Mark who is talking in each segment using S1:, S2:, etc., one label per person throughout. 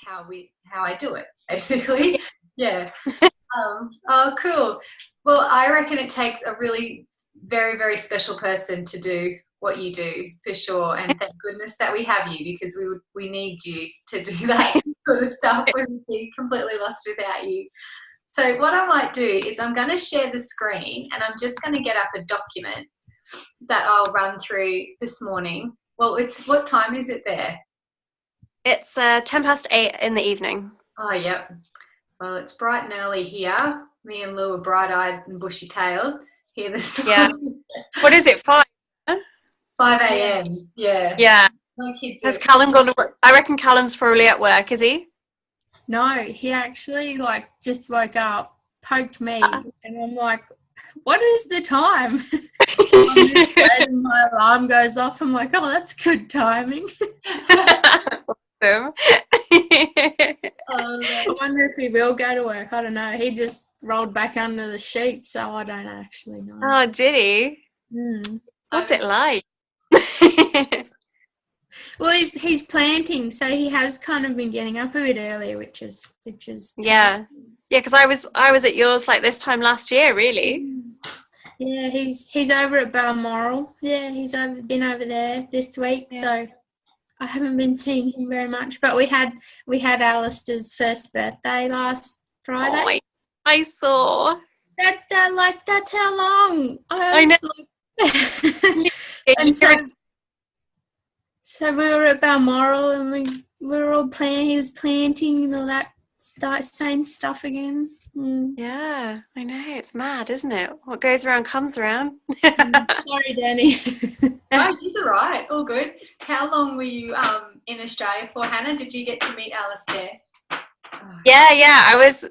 S1: how I do it, basically. Yeah. Oh, cool. Well, I reckon it takes a really very, very special person to do what you do, for sure. And thank goodness that we have you, because we need you to do that sort of stuff. We would be completely lost without you. So what I might do is I'm going to share the screen, and I'm just going to get up a document that I'll run through this morning. Well, what time is it there?
S2: It's 8:10 in the evening.
S1: Oh, yep. Well, it's bright and early here. Me and Lou are bright-eyed and bushy-tailed here this morning.
S2: What is it, 5?
S1: 5 a.m. Yeah.
S2: Yeah.
S1: My kids
S2: Has Callum gone to work? I reckon Callum's probably at work, is he?
S3: No, he actually just woke up, poked me, and I'm like, what is the time? And my alarm goes off. I'm like, oh, that's good timing.
S2: Awesome.
S3: I wonder if he will go to work. I don't know. He just rolled back under the sheet, so I don't actually know.
S2: Oh, did he? What's it like?
S3: Well, he's planting, so he has kind of been getting up a bit earlier, which is
S2: yeah, because I was at yours like this time last year, really.
S3: Yeah, he's over at Balmoral. Yeah, he's been over there this week, so I haven't been seeing him very much. But we had Alistair's first birthday last Friday.
S2: Oh, I saw.
S3: That's how long.
S2: I know.
S3: And so we were at Balmoral, and we were all playing. He was planting and all that same stuff again.
S2: Yeah, I know. It's mad, isn't it? What goes around comes around.
S3: Sorry, Danny.
S1: No, you're right. All good. How long were you in Australia for, Hannah? Did you get to meet Alistair?
S2: Yeah. I was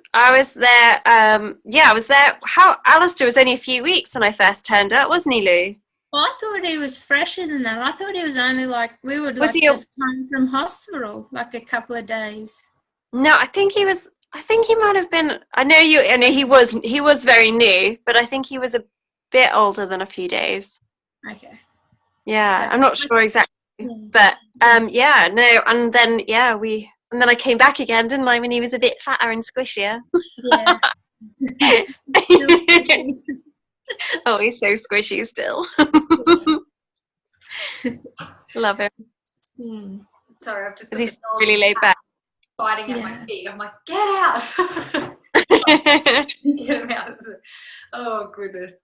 S2: there. I was there. Alistair was only a few weeks when I first turned up, wasn't he, Lou?
S3: Well, I thought he was fresher than that. I thought he was only just come from hospital, like a couple of days.
S2: No, I think he might have been. I know he was very new, but I think he was a bit older than a few days.
S3: Okay.
S2: Yeah, I'm not sure exactly, but no, and then I came back again, didn't I? When he was a bit fatter and squishier.
S3: Yeah.
S2: Oh, he's so squishy still. Love him.
S1: Sorry, I've just
S2: he's really laid back.
S1: Biting at my feet. I'm like, get out! Get him out of it. Oh goodness.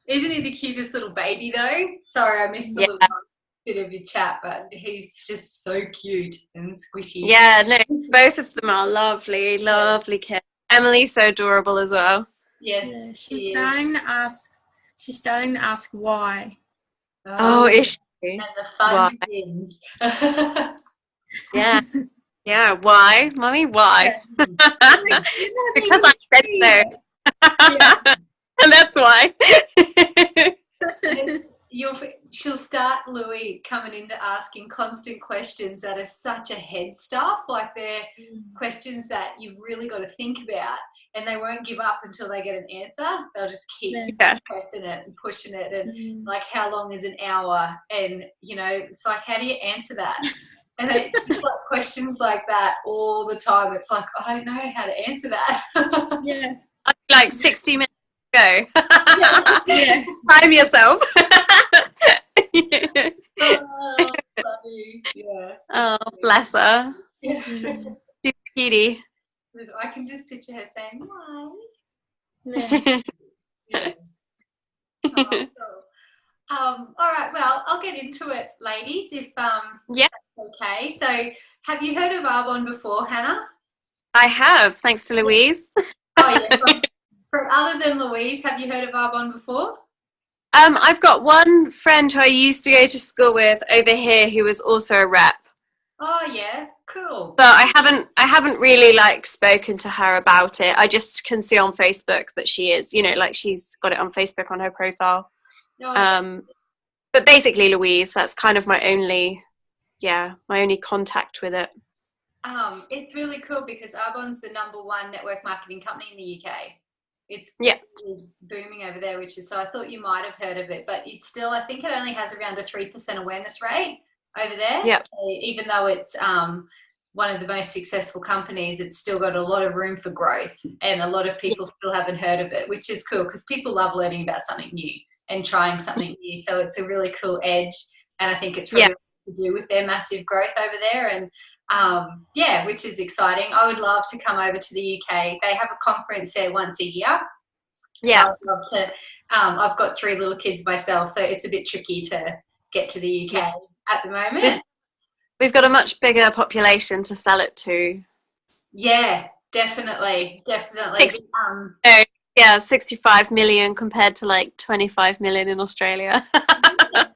S1: Isn't he the cutest little baby though? Sorry, I missed the little bit of your chat, but he's just so cute and squishy.
S2: Yeah, no, both of them are lovely kids. Emily's so adorable as well.
S1: Yes,
S3: yeah, she's starting to ask why.
S2: Oh, is she?
S1: And the fun begins.
S2: Yeah, why? Mummy, why?
S3: Yeah.
S2: Because I said so. Yeah. And that's why.
S1: She'll start, Louie, coming into asking constant questions that are such a head stuff, like they're questions that you've really got to think about, and they won't give up until they get an answer. They'll just keep pressing it and pushing it, and like, how long is an hour? And it's like, how do you answer that? And it's just like questions like that all the time. It's like, I don't know how to answer that.
S3: Yeah.
S2: Like 60 minutes ago.
S3: Yeah.
S2: Time yourself.
S1: Oh, funny. Yeah.
S2: Oh, bless her.
S1: Yeah.
S2: She's a cutie.
S1: I can just picture her saying, why?
S3: Yeah.
S1: Cool. All right, well, I'll get into it, ladies, if that's okay. So, have you heard of Arbonne before, Hannah?
S2: I have, thanks to Louise.
S1: Oh, yeah. From other than Louise, have you heard of Arbonne before?
S2: I've got one friend who I used to go to school with over here who was also a rep.
S1: Oh, yeah, cool.
S2: But I haven't really spoken to her about it. I just can see on Facebook that she is, she's got it on Facebook on her profile. But basically Louise, that's kind of my only contact with it.
S1: It's really cool because Arbonne's the #1 network marketing company in the UK. It's booming over there, so I thought you might have heard of it, but it's still, I think it only has around a 3% awareness rate over there.
S2: Yeah.
S1: So even though it's one of the most successful companies, it's still got a lot of room for growth, and a lot of people still haven't heard of it, which is cool because people love learning about something new and trying something new. So it's a really cool edge, and I think it's really to do with their massive growth over there. And which is exciting. I would love to come over to the UK. They have a conference there once a year.
S2: Yeah.
S1: So I'd love to. I've got 3 little kids myself, so it's a bit tricky to get to the UK at the moment.
S2: We've got a much bigger population to sell it to.
S1: Yeah, definitely.
S2: 65 million compared to like 25 million in Australia.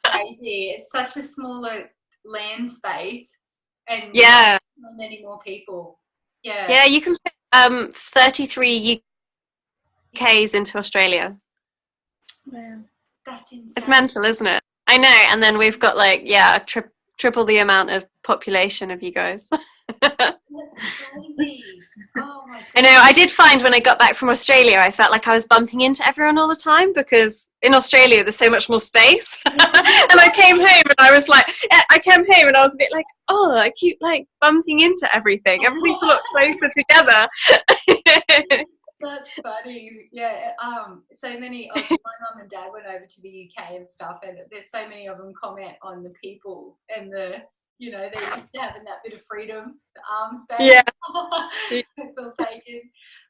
S1: Crazy. It's such a smaller land space, and many more people.
S2: Yeah, you can fit 33 UKs into Australia.
S3: Wow,
S1: that's insane.
S2: It's mental, isn't it? I know. And then we've got like triple the amount of population of you guys.
S1: That's crazy. Oh my God.
S2: I know. I did find when I got back from Australia, I felt like I was bumping into everyone all the time because in Australia there's so much more space. And I came home and I was like, a bit like, oh, I keep like bumping into everything. Everything's a lot closer together.
S1: That's funny. Yeah. So many of my mum and dad went over to the UK and stuff, and there's so many of them comment on the people and they're used to having that bit of freedom, the arm space.
S2: Yeah.
S1: It's all taken.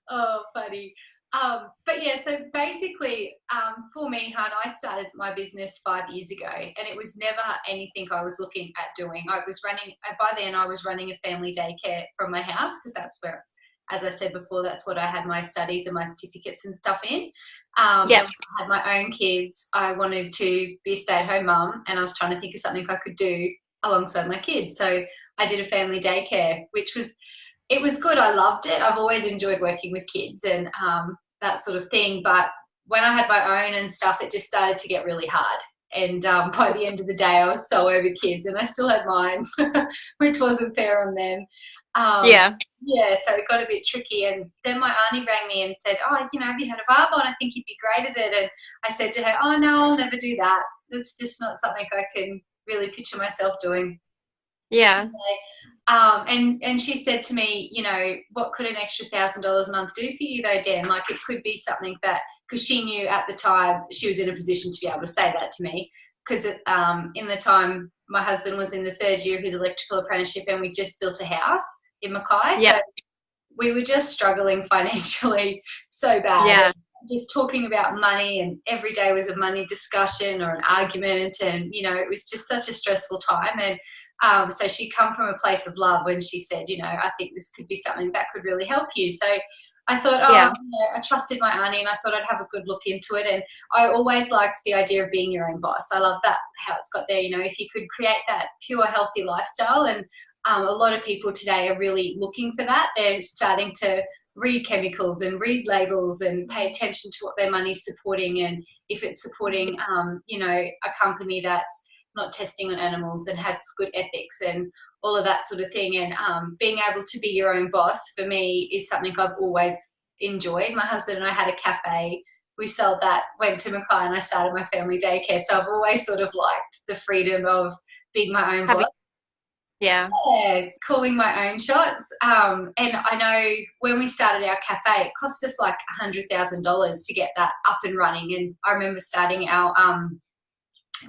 S1: Oh, funny. But yeah, so basically, for me, Han, I started my business 5 years ago, and it was never anything I was looking at doing. By then I was running a family daycare from my house because that's where, as I said before, that's what I had my studies and my certificates and stuff in. When I had my own kids, I wanted to be a stay-at-home mum, and I was trying to think of something I could do alongside my kids. So I did a family daycare, it was good. I loved it. I've always enjoyed working with kids and that sort of thing. But when I had my own and stuff, it just started to get really hard. And by the end of the day, I was so over kids, and I still had mine, which wasn't fair on them. So it got a bit tricky, and then my auntie rang me and said, oh, have you had a barbon? I think you'd be great at it. And I said to her, oh no, I'll never do that. It's just not something I can really picture myself doing. And she said to me, what could an extra $1,000 a month do for you though, Dan? Like, it could be something that, because she knew at the time she was in a position to be able to say that to me, because in the time my husband was in the 3rd year of his electrical apprenticeship, and we just built a house in Mackay. So we were just struggling financially so bad. Just talking about money, and every day was a money discussion or an argument, and it was just such a stressful time. And so she come from a place of love when she said, I think this could be something that could really help you. So I thought, I trusted my auntie, and I thought I'd have a good look into it. And I always liked the idea of being your own boss. I love that, how it's got there, if you could create that pure, healthy lifestyle. And a lot of people today are really looking for that. They're starting to read chemicals and read labels and pay attention to what their money's supporting, and if it's supporting, a company that's not testing on animals and has good ethics and all of that sort of thing. And being able to be your own boss for me is something I've always enjoyed. My husband and I had a cafe. We sold that, went to Mackay, and I started my family daycare. So I've always sort of liked the freedom of being my own boss. Calling my own shots. And I know when we started our cafe, it cost us like $100,000 to get that up and running. And I remember starting our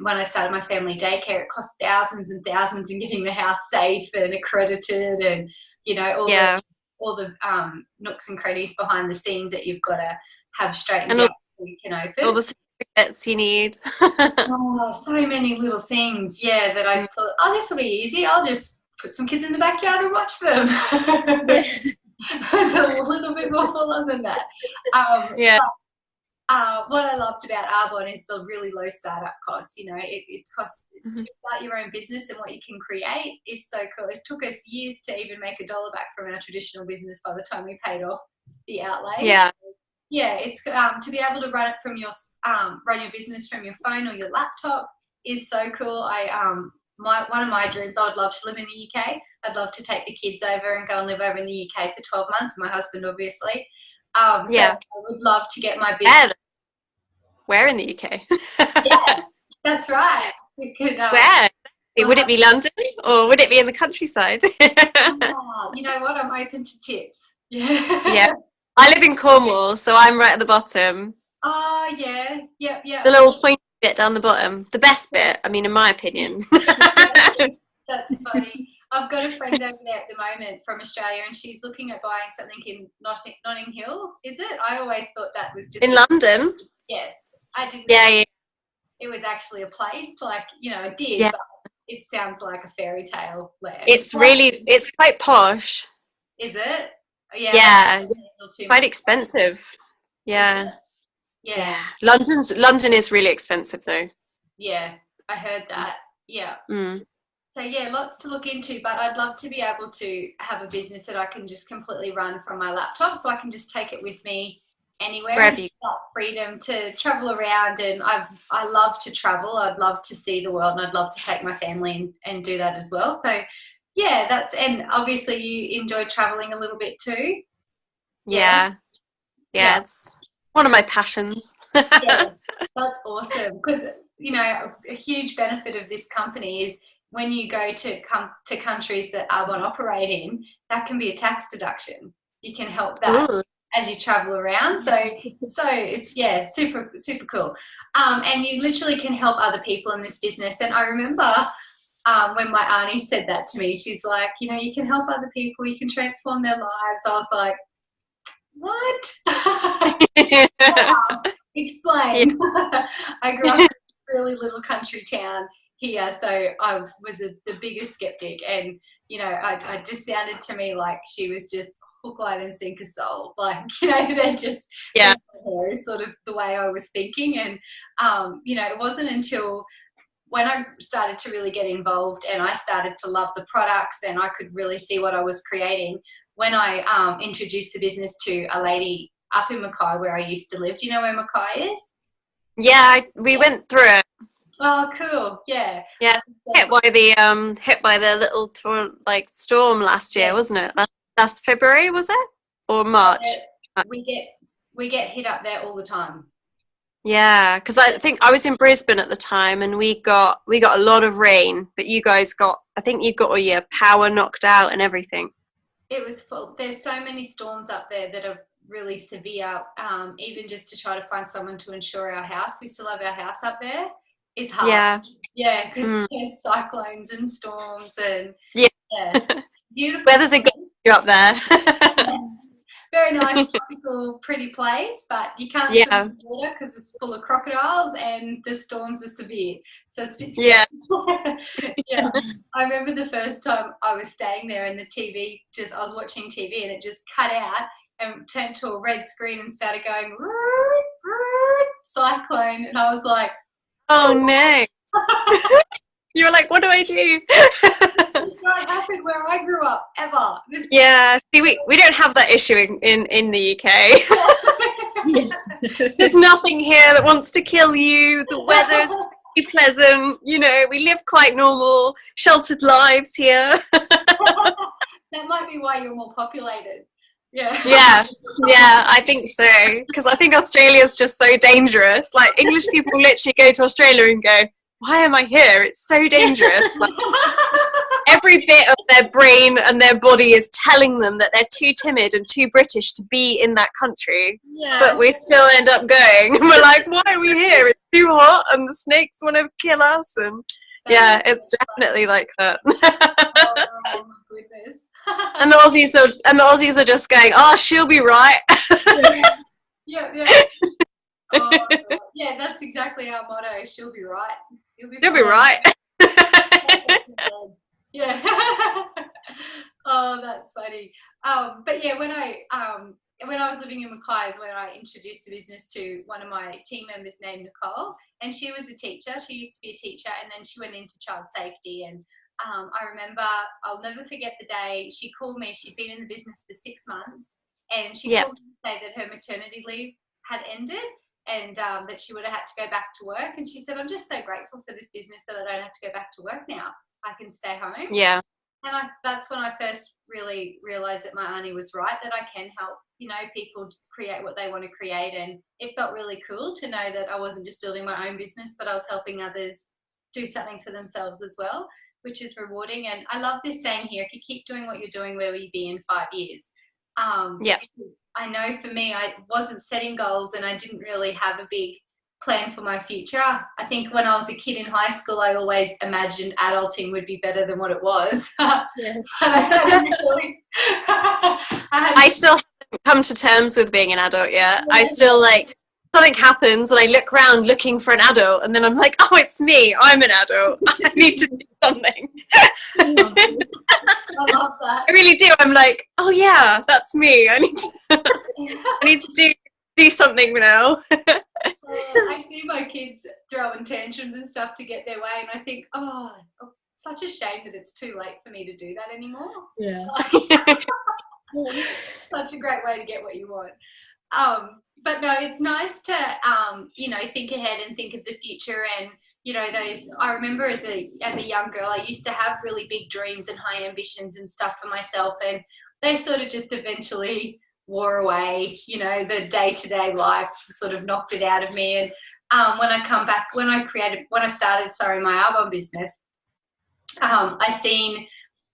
S1: when I started my family daycare, it cost thousands and thousands in getting the house safe and accredited, and all the nooks and crannies behind the scenes that you've got to have straightened out so you can open.
S2: All the certificates you need.
S1: So many little things, that I thought, this will be easy. I'll just put some kids in the backyard and watch them. It's a little bit more full on than that. What I loved about Arbonne is the really low startup costs. It costs to start your own business, and what you can create is so cool. It took us years to even make $1 back from our traditional business by the time we paid off the outlay. It's to be able to run it from your run your business from your phone or your laptop is so cool. One of my dreams, I'd love to live in the UK. I'd love to take the kids over and go and live over in the UK for 12 months. My husband, obviously. I would love to get my business.
S2: Where in the UK?
S1: That's right. We could,
S2: where? Would it be London or would it be in the countryside?
S1: You know what? I'm open to tips.
S2: Yeah. I live in Cornwall, so I'm right at the bottom.
S1: Oh, yeah. Yep.
S2: The little pointy bit down the bottom. The best bit, I mean, in my opinion.
S1: That's funny. I've got a friend over there at the moment from Australia, and she's looking at buying something in Notting Hill. Is it? I always thought that was just
S2: in London.
S1: Yes, I didn't.
S2: Yeah.
S1: It was actually a place, like, you know, it did.
S2: Yeah.
S1: But it sounds like a fairy tale land.
S2: It's quite posh.
S1: Is it?
S2: Yeah. Quite expensive. Yeah. London is really expensive though.
S1: Yeah, I heard that. Yeah.
S2: Mm.
S1: So yeah, lots to look into, but I'd love to be able to have a business that I can just completely run from my laptop, so I can just take it with me anywhere.
S2: Wherever you
S1: freedom to travel around, and I love to travel. I'd love to see the world, and I'd love to take my family and do that as well. So yeah, and obviously you enjoy traveling a little bit too.
S2: Yeah. It's one of my passions.
S1: Yeah, that's awesome, because you know, a huge benefit of this company is when you go to countries that Arbonne operate in, that can be a tax deduction. You can help that. Ooh. As you travel around, so it's super cool, and you literally can help other people in this business. And I remember when my auntie said that to me, she's like, you know, you can help other people, you can transform their lives. I was like, what? Explain. I grew up in a really little country town here, so I was the biggest skeptic, and you know, I just sounded to me like she was just hook, line and sinker soul, like, you know, they're just sort of the way I was thinking. And you know, it wasn't until when I started to really get involved and I started to love the products and I could really see what I was creating, when I introduced the business to a lady up in Mackay where I used to live. Do you know where Mackay is?
S2: Yeah, we went through it.
S1: Oh, cool. Yeah.
S2: Hit by the little storm last year, wasn't it? Last February, was it? Or March?
S1: We get hit up there all the time.
S2: Yeah, because I think I was in Brisbane at the time, and we got a lot of rain, but you guys I think you got all your power knocked out and everything.
S1: It was full. There's so many storms up there that are really severe. Even just to try to find someone to insure our house, we still have our house up there. It's hard. Yeah, because there's cyclones and storms and beautiful.
S2: Weather's against you up there.
S1: Very nice, tropical, pretty place, but you can't swim in the water because it's full of crocodiles and the storms are severe. So it's a bit scary. Yeah. I remember the first time I was staying there and the TV I was watching TV and it just cut out and turned to a red screen and started going cyclone, and I was like,
S2: oh no. You were like, what do I do?
S1: It's not happened where I grew up ever.
S2: Yeah, see, we don't have that issue in the UK. There's nothing here that wants to kill you. The weather's too pleasant. You know, we live quite normal, sheltered lives here.
S1: That might be why you're more populated. Yeah,
S2: I think so. Because I think Australia's just so dangerous. Like, English people literally go to Australia and go, why am I here? It's so dangerous. Like, every bit of their brain and their body is telling them that they're too timid and too British to be in that country. Yeah. But we still end up going. And we're like, why are we here? It's too hot and the snakes want to kill us. And yeah, it's definitely like that.
S1: Oh my goodness.
S2: And the Aussies are just going, oh, she'll be right.
S1: Yeah. Oh, yeah, that's exactly our motto. She'll be right.
S2: You'll be right.
S1: Yeah. Oh, that's funny. But yeah, when I was living in Mackay is when I introduced the business to one of my team members named Nicole, and she was a teacher. She used to be a teacher, and then she went into child safety. And I remember, I'll never forget the day she called me. She'd been in the business for 6 months, and she called me to say that her maternity leave had ended, and that she would have had to go back to work. And she said, I'm just so grateful for this business that I don't have to go back to work now. I can stay home.
S2: Yeah.
S1: And that's when I first really realised that my auntie was right, that I can help, you know, people create what they want to create. And it felt really cool to know that I wasn't just building my own business, but I was helping others do something for themselves as well. which is rewarding. And I love this saying here, if you keep doing what you're doing, where will you be in 5 years?
S2: Yeah.
S1: I know for me, I wasn't setting goals and I didn't really have a big plan for my future. I think when I was a kid in high school, I always imagined adulting would be better than what it was.
S3: Yes.
S2: I still haven't come to terms with being an adult yet. I still something happens and I look around looking for an adult and then I'm like, oh, it's me. I'm an adult. I need to do something.
S1: I love that.
S2: I really do. I'm like, oh yeah, that's me. I need to do something now.
S1: I see my kids throwing tantrums and stuff to get their way, and I think, oh, such a shame that it's too late for me to do that anymore.
S3: Yeah.
S1: Such a great way to get what you want. But no, it's nice to think ahead and think of the future. And I remember as a young girl, I used to have really big dreams and high ambitions and stuff for myself, and they sort of just eventually wore away. The day-to-day life sort of knocked it out of me. And when I started my Arbonne business, I seen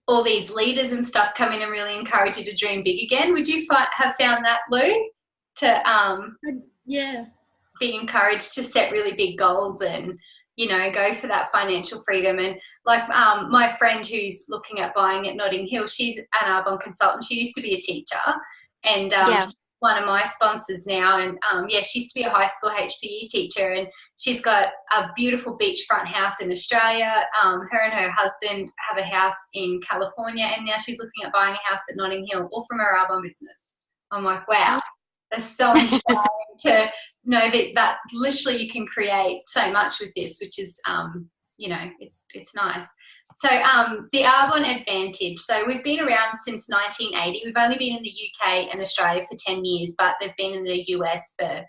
S1: all these leaders and stuff come in and really encourage you to dream big again. Would you have found that, Lou, to be encouraged to set really big goals and go for that financial freedom? And my friend who's looking at buying at Notting Hill, she's an Arbonne consultant. She used to be a teacher, and she's one of my sponsors now. And she used to be a high school HPE teacher, and she's got a beautiful beachfront house in Australia. Her and her husband have a house in California, and now she's looking at buying a house at Notting Hill, all from her Arbonne business. I'm like, wow, that's so inspiring to know that literally you can create so much with this, which is it's nice. So the Arbonne Advantage. So we've been around since 1980. We've only been in the UK and Australia for 10 years, but they've been in the US for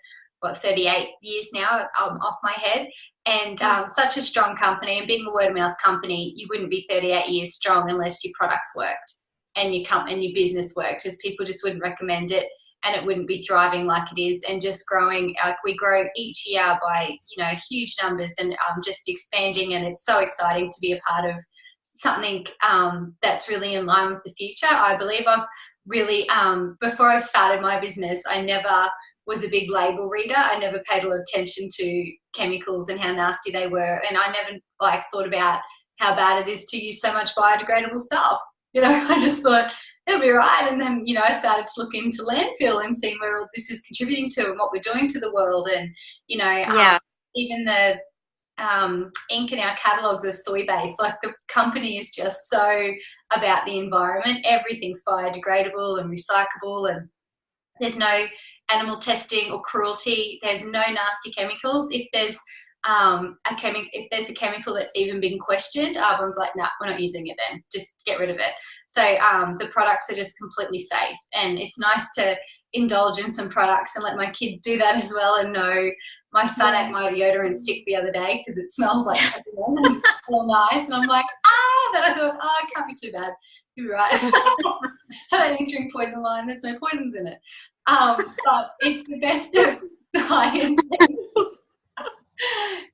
S1: 38 years now, off my head. And such a strong company, and being a word of mouth company, you wouldn't be 38 years strong unless your products worked and your business worked, as people just wouldn't recommend it, and it wouldn't be thriving like it is and just growing. We grow each year by huge numbers, and just expanding, and it's so exciting to be a part of something that's really in line with the future. I believe I've really, before I started my business, I never was a big label reader. I never paid a lot of attention to chemicals and how nasty they were, and I never thought about how bad it is to use so much biodegradable stuff. I just thought it'll be right. And then I started to look into landfill and seeing where all this is contributing to and what we're doing to the world. And even the ink in our catalogs are soy-based. The company is just so about the environment. Everything's biodegradable and recyclable, and there's no animal testing or cruelty. There's no nasty chemicals. If there's a chemical that's even been questioned, Arbonne's like, nah, we're not using it then. Just get rid of it. So the products are just completely safe, and it's nice to indulge in some products and let my kids do that as well. And know my son ate my deodorant stick the other day because it smells like everyone and it's all nice, and I'm like, but I thought, it can't be too bad. You're right. I didn't drink poison wine. There's no poisons in it. But it's the best of science.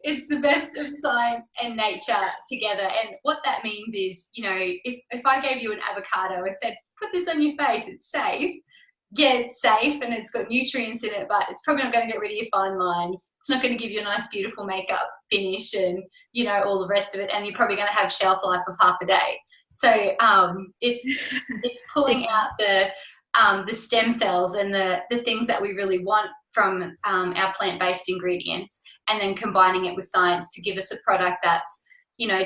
S1: It's the best of science and nature together. And what that means is, if I gave you an avocado and said, put this on your face, it's safe. Yeah, it's safe and it's got nutrients in it, but it's probably not going to get rid of your fine lines. It's not going to give you a nice, beautiful makeup finish and, all the rest of it. And you're probably going to have shelf life of half a day. So it's pulling out the stem cells and the things that we really want from our plant-based ingredients, and then combining it with science to give us a product that's,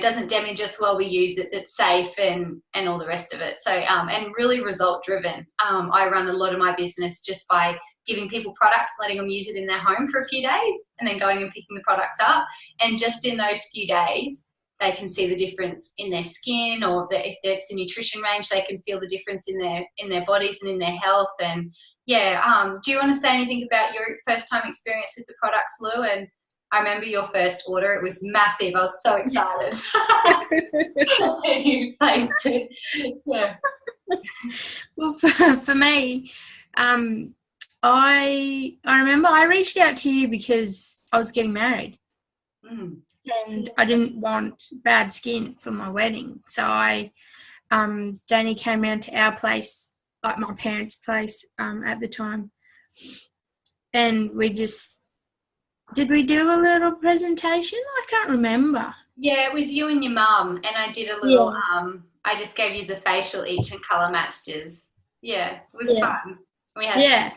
S1: doesn't damage us while we use it, that's safe and all the rest of it. So, and really result driven. I run a lot of my business just by giving people products, letting them use it in their home for a few days, and then going and picking the products up. And just in those few days, they can see the difference in their skin, or if it's a nutrition range, they can feel the difference in their bodies and in their health. And do you want to say anything about your first time experience with the products, Lou? And I remember your first order; it was massive. I was so excited. You placed it. Yeah.
S3: Well, for me, I remember I reached out to you because I was getting married. and I didn't want bad skin for my wedding. So Danny came round to our place, like my parents' place at the time, and did we do a little presentation? I can't remember.
S1: Yeah, it was you and your mum, and I did a little, I just gave you a facial each and colour matched yours. Yeah, it was fun. We had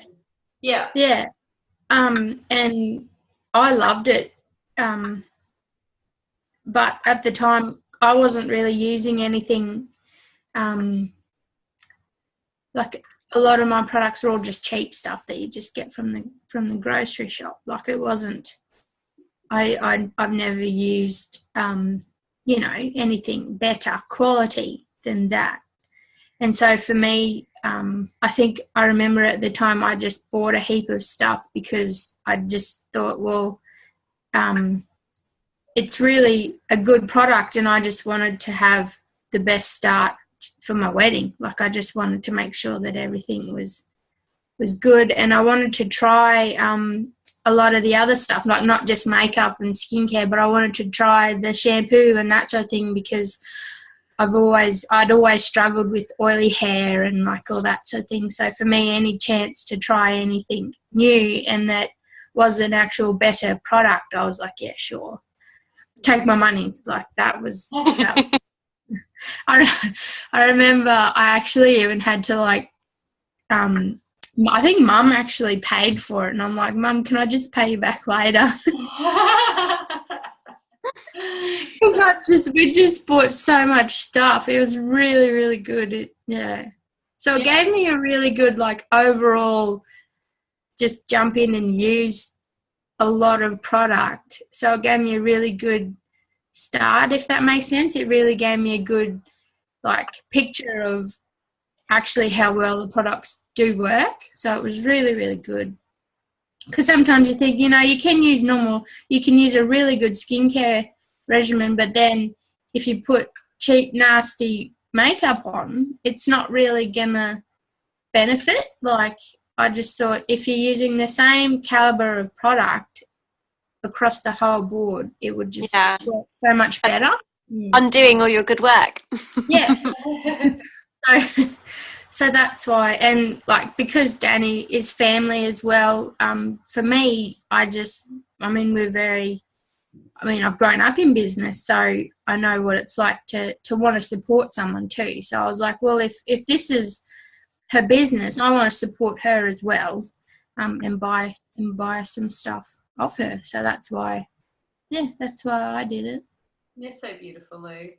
S3: Yeah. And I loved it. But at the time, I wasn't really using anything. Like a lot of my products were all just cheap stuff that you just get from the grocery shop. Like it wasn't. I've never used anything better quality than that. And so for me, I think I remember at the time I just bought a heap of stuff because I just thought, well, it's really a good product, and I just wanted to have the best start for my wedding. Like I just wanted to make sure that everything was good, and I wanted to try a lot of the other stuff, like not just makeup and skincare, but I wanted to try the shampoo and that sort of thing because I'd always struggled with oily hair and like all that sort of thing. So for me, any chance to try anything new and that was an actual better product, I was like, yeah, sure. Take my money. Like that was I remember I actually even had to I think Mum actually paid for it, and I'm like, Mum, can I just pay you back later? Because we just bought so much stuff. It was really, really good. So it gave me a really good overall just jump in and use a lot of product. So it gave me a really good start, if that makes sense. It really gave me a good picture of actually how well the products do work. So it was really, really good. Because sometimes you think, you can use a really good skincare regimen, but then if you put cheap, nasty makeup on, it's not really gonna benefit. I just thought if you're using the same caliber of product across the whole board, it would just work so much better.
S2: Undoing all your good work.
S3: Yeah. So that's why, and because Danny is family as well, for me, I've grown up in business, so I know what it's like to want to support someone too. So I was like, well, if this is her business, I want to support her as well, and buy some stuff off her. So that's why I did it.
S1: You're so beautiful, Lou.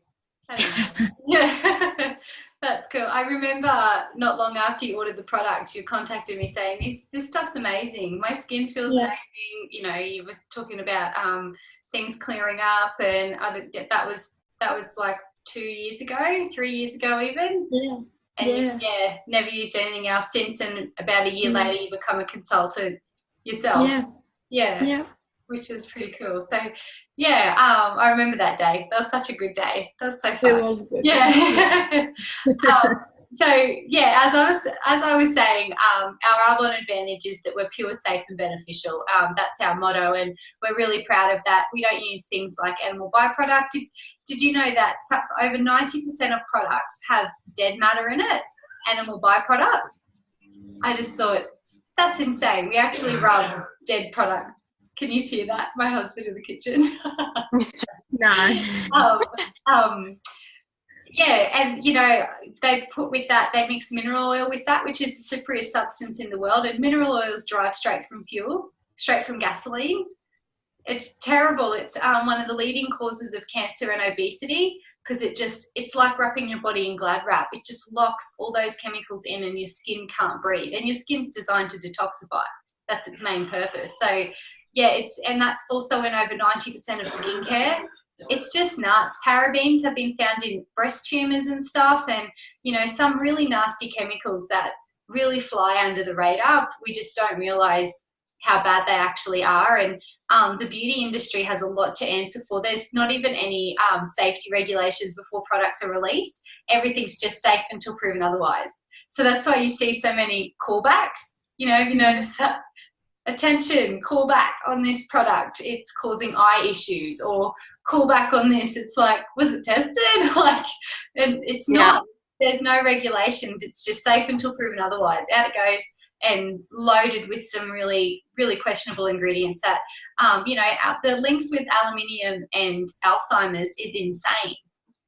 S1: Yeah, that's cool. I remember not long after you ordered the product, you contacted me saying, this stuff's amazing. My skin feels amazing. You were talking about things clearing up, and that was like 2 years ago, 3 years ago even.
S3: Yeah.
S1: And you've never used anything else since, and about a year later you become a consultant yourself. Yeah. Which is pretty cool. So I remember that day. That was such a good day. That was so fun.
S3: It was good.
S1: Yeah. As I was saying, our Arbonne advantage is that we're pure, safe and beneficial. That's our motto, and we're really proud of that. We don't use things like animal byproduct. Did you know that over 90% of products have dead matter in it, animal byproduct? I just thought, that's insane. We actually rub dead product. Can you hear that? My husband in the kitchen.
S3: No.
S1: And they put with that, they mix mineral oil with that, which is the slippriest substance in the world. And mineral oil is derived straight from fuel, straight from gasoline. It's terrible. It's one of the leading causes of cancer and obesity, because it's like wrapping your body in Glad wrap. It just locks all those chemicals in, and your skin can't breathe. And your skin's designed to detoxify. That's its main purpose. So and that's also in over 90% of skincare. It's just nuts. Parabens have been found in breast tumors and stuff, and some really nasty chemicals that really fly under the radar. We just don't realize how bad they actually are. And the beauty industry has a lot to answer for. There's not even any safety regulations before products are released. Everything's just safe until proven otherwise. So that's why you see so many callbacks. Have you noticed that? attention, call back on this product, it's causing eye issues, or call back on this, it's like, was it tested? Like, and it's not. There's no regulations. It's just safe until proven otherwise. Out it goes, and loaded with some really, really questionable ingredients that, the links with aluminium and Alzheimer's is insane.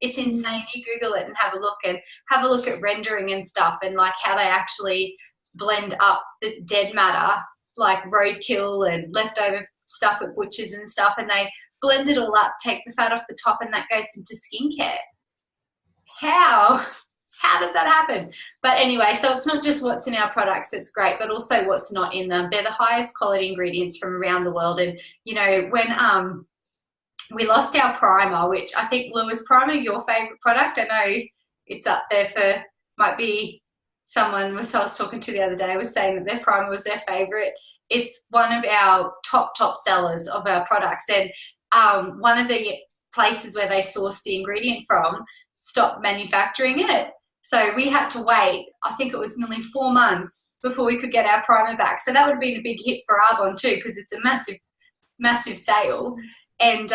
S1: It's insane. You Google it and have a look at rendering and stuff, and like how they actually blend up the dead matter, like roadkill and leftover stuff at butchers and stuff, and they blend it all up, take the fat off the top, and that goes into skincare. How does that happen? But anyway, so it's not just what's in our products that's great, but also what's not in them. They're the highest quality ingredients from around the world. And, when we lost our primer, which I think, Lou, is primer your favourite product? I know it's up there for, might be someone I was talking to the other day was saying that their primer was their favourite. It's one of our top sellers of our products. And one of the places where they source the ingredient from stopped manufacturing it. So we had to wait, I think it was nearly 4 months before we could get our primer back. So that would have been a big hit for Arbonne too, because it's a massive, massive sale. And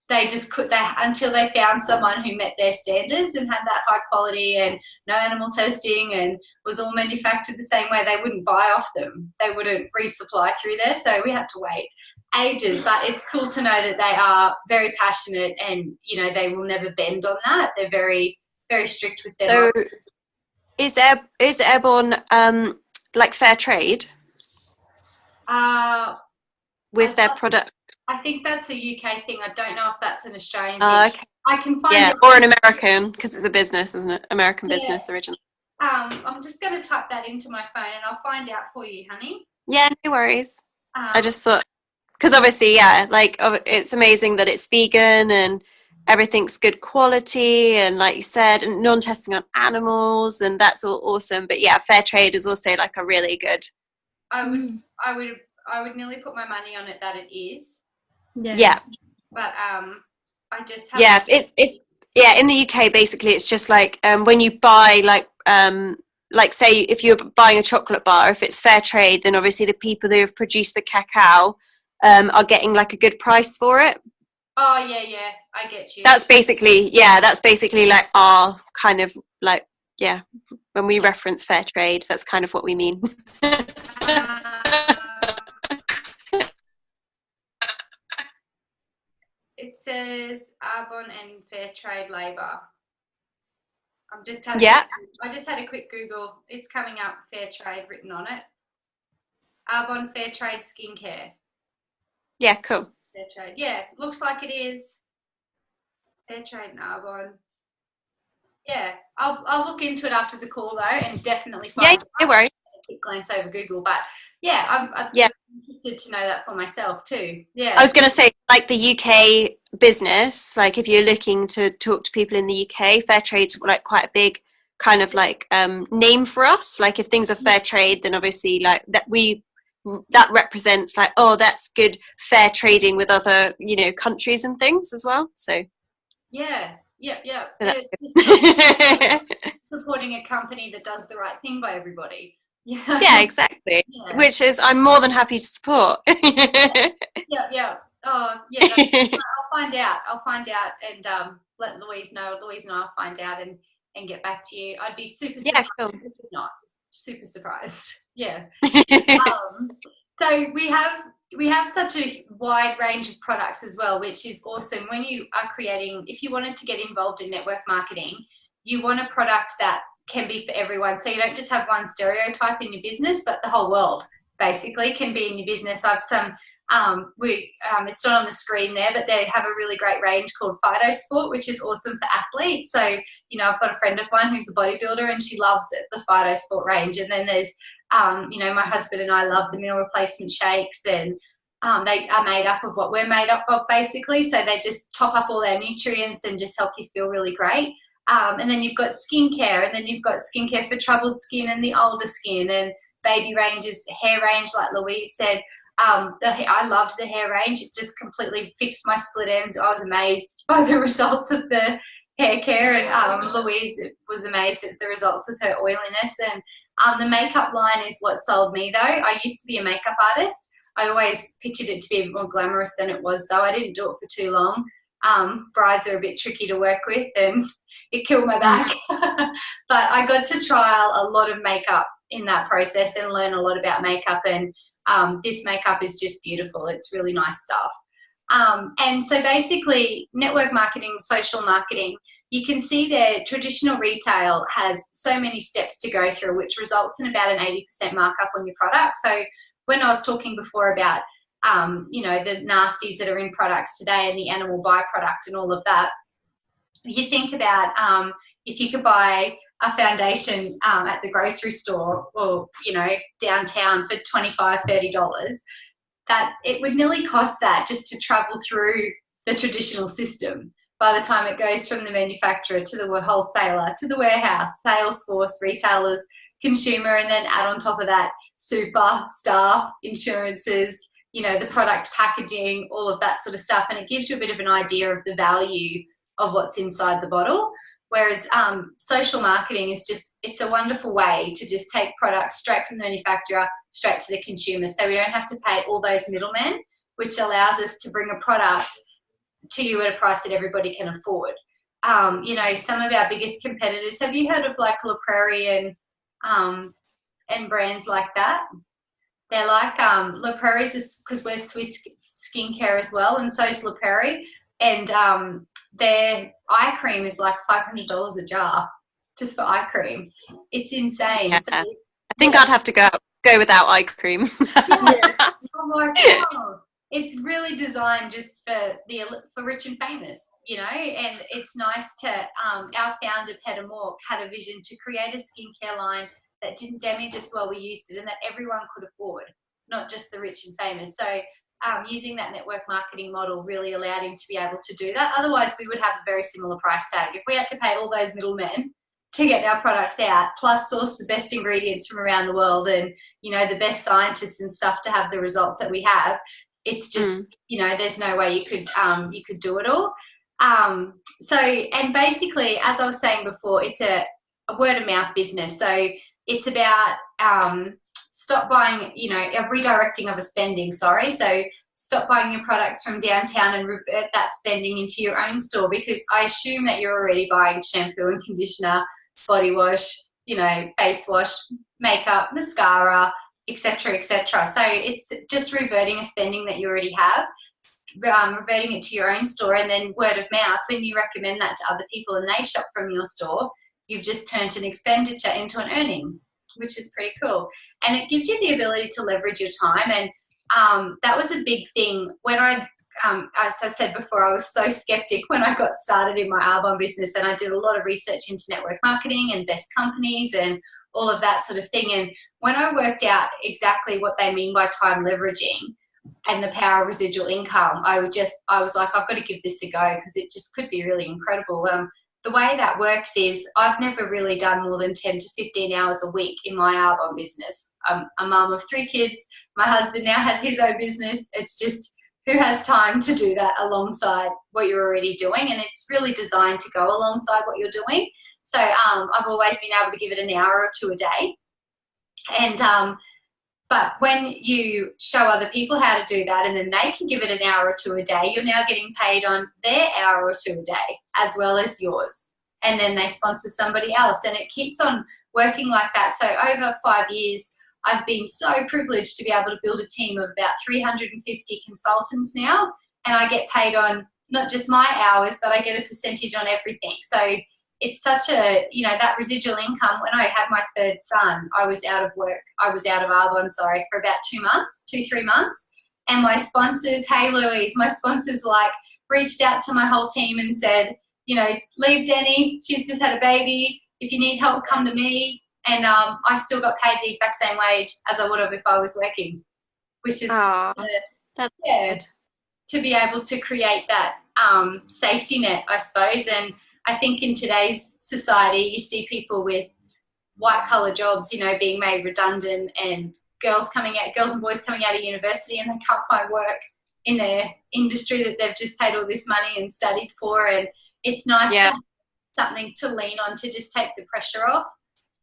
S1: they just until they found someone who met their standards and had that high quality and no animal testing and was all manufactured the same way, they wouldn't buy off them. They wouldn't resupply through there. So we had to wait ages. But it's cool to know that they are very passionate and, they will never bend on that. They're very, very strict with their
S2: So is Arbonne like fair trade with their product?
S1: I think that's a UK thing. I don't know if that's an Australian thing.
S2: Okay.
S1: I can find it.
S2: Or an American, because it's a business, isn't it? American business originally.
S1: I'm just going to type that into my phone and I'll find out for you, honey.
S2: Yeah, no worries. I just thought, because obviously, it's amazing that it's vegan and everything's good quality, and like you said, non-testing on animals, and that's all awesome. But yeah, fair trade is also like a really good.
S1: I would nearly put my money on it that it is.
S2: Yeah.
S1: But I just have
S2: it's in the UK basically it's just like when you buy like say if you're buying a chocolate bar, if it's fair trade, then obviously the people who have produced the cacao are getting like a good price for it.
S1: Oh yeah, I get you.
S2: That's basically like our kind of like, when we reference fair trade, that's kind of what we mean.
S1: It says Arbonne and fair trade labour. I just had a quick Google. It's coming up, fair trade written on it. Arbonne fair trade skincare.
S2: Yeah, cool.
S1: Fair trade. Yeah, looks like it is. Fair trade and Arbonne. Yeah, I'll look into it after the call though, and definitely find.
S2: Yeah, no worries.
S1: A quick glance over Google, but I'm interested to know that for myself too. Yeah.
S2: I was going to say, like the UK business, like if you're looking to talk to people in the UK, fair trade's like quite a big kind of like name for us. Like if things are fair trade, then obviously like that represents like, oh, that's good fair trading with other, countries and things as well. So
S1: yeah. Supporting a company that does the right thing by everybody.
S2: Yeah, exactly. Yeah. Which is, I'm more than happy to support.
S1: Yeah. Oh, yeah. I'll find out and let Louise know. Louise and I'll find out and get back to you. I'd be super surprised if not. Super surprised. Yeah. So we have such a wide range of products as well, which is awesome. When you are creating, if you wanted to get involved in network marketing, you want a product that can be for everyone. So you don't just have one stereotype in your business, but the whole world basically can be in your business. I have some, it's not on the screen there, but they have a really great range called PhytoSport, which is awesome for athletes. So, I've got a friend of mine who's a bodybuilder and she loves it, the PhytoSport range. And then there's, my husband and I love the meal replacement shakes, and they are made up of what we're made up of basically. So they just top up all their nutrients and just help you feel really great. And then you've got skincare, and then you've got skincare for troubled skin and the older skin, and baby ranges, hair range, like Louise said. I loved the hair range. It just completely fixed my split ends. I was amazed by the results of the hair care, and Louise was amazed at the results with her oiliness. The makeup line is what sold me, though. I used to be a makeup artist. I always pictured it to be a bit more glamorous than it was, though. I didn't do it for too long. Brides are a bit tricky to work with, and it killed my back. But I got to trial a lot of makeup in that process and learn a lot about makeup, and this makeup is just beautiful. It's really nice stuff. And so basically, network marketing, social marketing, you can see there traditional retail has so many steps to go through, which results in about an 80% markup on your product. So when I was talking before about, you know, the nasties that are in products today and the animal byproduct and all of that, you think about if you could buy a foundation at the grocery store or, you know, downtown for $25, $30, that it would nearly cost that just to travel through the traditional system by the time it goes from the manufacturer to the wholesaler to the warehouse, sales force, retailers, consumer, and then add on top of that super, staff, insurances, you know, the product packaging, all of that sort of stuff. And it gives you a bit of an idea of the value of what's inside the bottle. Whereas social marketing is just, it's a wonderful way to just take products straight from the manufacturer, straight to the consumer. So we don't have to pay all those middlemen, which allows us to bring a product to you at a price that everybody can afford. You know, some of our biggest competitors, have you heard of like La Prairie and brands like that? They're like, La Prairie's is, because we're Swiss skincare as well, and so is La Prairie. And their eye cream is like $500 a jar just for eye cream. It's insane.
S2: Yeah.
S1: So,
S2: I think I'd have to go without eye cream.
S1: yeah. Oh my God. It's really designed just for rich and famous, you know, and it's nice to, our founder, Peter Mork, had a vision to create a skincare line that didn't damage us while we used it and that everyone could afford, not just the rich and famous. So using that network marketing model really allowed him to be able to do that. Otherwise, we would have a very similar price tag. If we had to pay all those middlemen to get our products out, plus source the best ingredients from around the world and, you know, the best scientists and stuff to have the results that we have, it's just, you know, there's no way you could do it all. So, and basically, as I was saying before, it's a word of mouth business. So it's about stop buying, you know, a redirecting of a spending, sorry. So stop buying your products from downtown and revert that spending into your own store, because I assume that you're already buying shampoo and conditioner, body wash, you know, face wash, makeup, mascara, etc., etc. So it's just reverting a spending that you already have, reverting it to your own store, and then word of mouth, when you recommend that to other people and they shop from your store, you've just turned an expenditure into an earning, which is pretty cool. And it gives you the ability to leverage your time. And that was a big thing when as I said before, I was so skeptic when I got started in my Arbonne business, and I did a lot of research into network marketing and best companies and all of that sort of thing. And when I worked out exactly what they mean by time leveraging and the power of residual income, I was like, I've got to give this a go, because it just could be really incredible. The way that works is I've never really done more than 10 to 15 hours a week in my Arbonne business. I'm a mum of 3 kids. My husband now has his own business. It's just, who has time to do that alongside what you're already doing? And it's really designed to go alongside what you're doing. So I've always been able to give it an hour or 2 a day. And but when you show other people how to do that, and then they can give it an hour or 2 a day, you're now getting paid on their hour or 2 a day as well as yours. And then they sponsor somebody else, and it keeps on working like that. So over 5 years, I've been so privileged to be able to build a team of about 350 consultants now, and I get paid on not just my hours, but I get a percentage on everything. So it's such a, you know, that residual income. When I had my 3rd son, I was out of work. I was out of Arbonne, for about 3 months. And my sponsors, hey Louise, my sponsors like reached out to my whole team and said, you know, leave Denny. She's just had a baby. If you need help, come to me. And I still got paid the exact same wage as I would have if I was working, which is
S2: that's good.
S1: To be able to create that safety net, I suppose. And I think in today's society, you see people with white-collar jobs, you know, being made redundant, and girls and boys coming out of university, and they can't find work in their industry that they've just paid all this money and studied for. And it's nice to have something to lean on to just take the pressure off.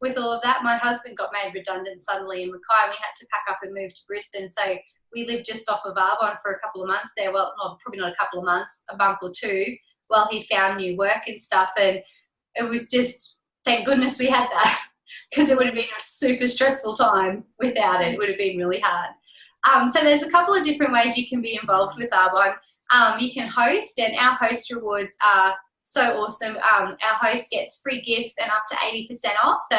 S1: with all of that, my husband got made redundant suddenly in Mackay, and we had to pack up and move to Brisbane. So we lived just off of Arbonne for a couple of months there. Well, probably not a couple of months, a month or two, while he found new work and stuff. And it was just, thank goodness we had that, because it would have been a super stressful time without it. It would have been really hard. So there's a couple of different ways you can be involved with Arbonne. You can host, and our host rewards are so awesome. Our host gets free gifts and up to 80% off. So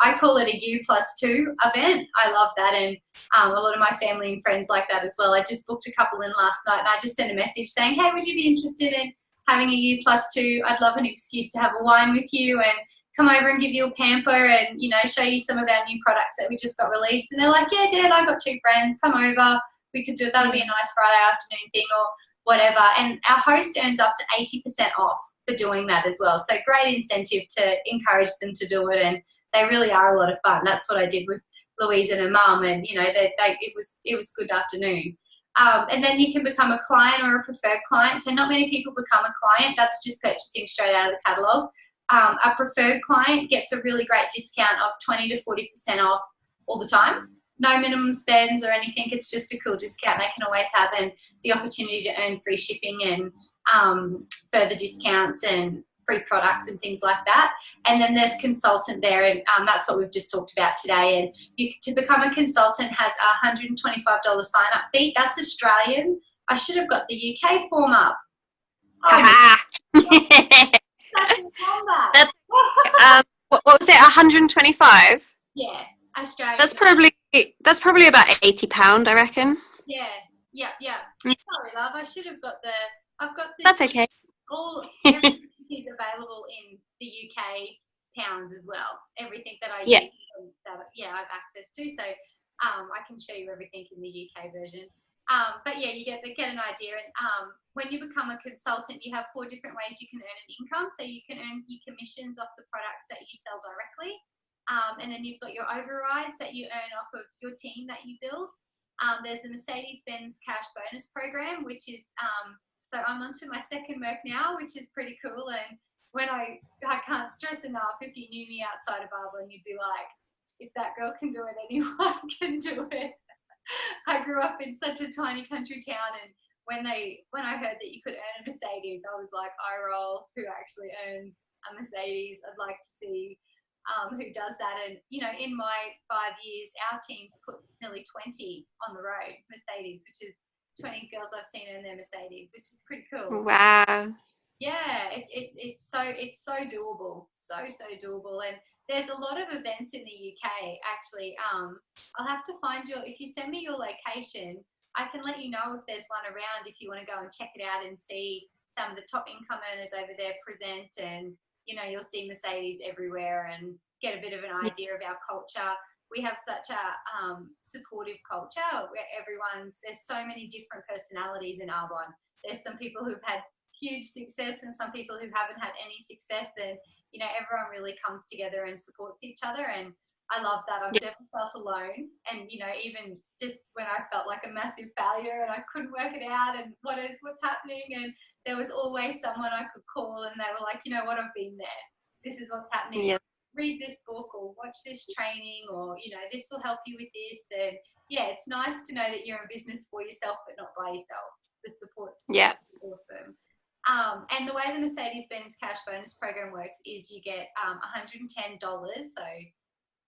S1: I call it a U+2 event. I love that, and a lot of my family and friends like that as well. I just booked a couple in last night, and I just sent a message saying, hey, would you be interested in having a U+2? I'd love an excuse to have a wine with you and come over and give you a pamper and, you know, show you some of our new products that we just got released. And they're like, yeah, Dad, I got 2 friends, come over. We could do it. That'll be a nice Friday afternoon thing or whatever. And our host earns up to 80% off for doing that as well. So great incentive to encourage them to do it. And they really are a lot of fun. That's what I did with Louise and her mum. And, you know, it was good afternoon. And then you can become a client or a preferred client. So not many people become a client. That's just purchasing straight out of the catalogue. A preferred client gets a really great discount of 20 to 40% off all the time. No minimum spends or anything. It's just a cool discount they can always have, and the opportunity to earn free shipping and further discounts and free products and things like that. And then there's consultant there, and that's what we've just talked about today. And to become a consultant has a $125 sign-up fee. That's Australian. I should have got the UK form up. Oh,
S2: that's what was it, 125?
S1: Yeah, Australian.
S2: That's probably about £80, I reckon.
S1: Yeah. Sorry, love. I should have got I've got this.
S2: That's okay.
S1: Everything is available in the UK pounds as well. Everything that I use, I have access to. So I can show you everything in the UK version. But yeah, you get an idea. And when you become a consultant, you have 4 different ways you can earn an income. So you can earn your commissions off the products that you sell directly. And then you've got your overrides that you earn off of your team that you build. There's the Mercedes-Benz Cash Bonus Program, which is, so I'm onto my 2nd Merc now, which is pretty cool. And when I can't stress enough, if you knew me outside of Arbonne, you'd be like, if that girl can do it, anyone can do it. I grew up in such a tiny country town, and when I heard that you could earn a Mercedes, I was like, I roll, who actually earns a Mercedes? I'd like to see who does that. And, you know, in my 5 years, our team's put nearly 20 on the road, Mercedes, which is 20 girls I've seen earn their Mercedes, which is pretty cool.
S2: Wow.
S1: Yeah, it's so doable, so doable. And there's a lot of events in the UK, actually. I'll have to find if you send me your location, I can let you know if there's one around if you want to go and check it out and see some of the top income earners over there present. And, you know, you'll see Mercedes everywhere and get a bit of an idea of our culture. We have such a supportive culture where there's so many different personalities in Arbonne. There's some people who've had huge success and some people who haven't had any success, and, you know, everyone really comes together and supports each other. And I love that. I've never felt alone. And, you know, even just when I felt like a massive failure and I couldn't work it out and what's happening, and there was always someone I could call, and they were like, you know what, I've been there. This is what's happening. Yeah. Read this book or watch this training, or, you know, this will help you with this. And yeah, it's nice to know that you're in business for yourself but not by yourself. The support's awesome. And the way the Mercedes-Benz Cash Bonus Program works is you get $110, so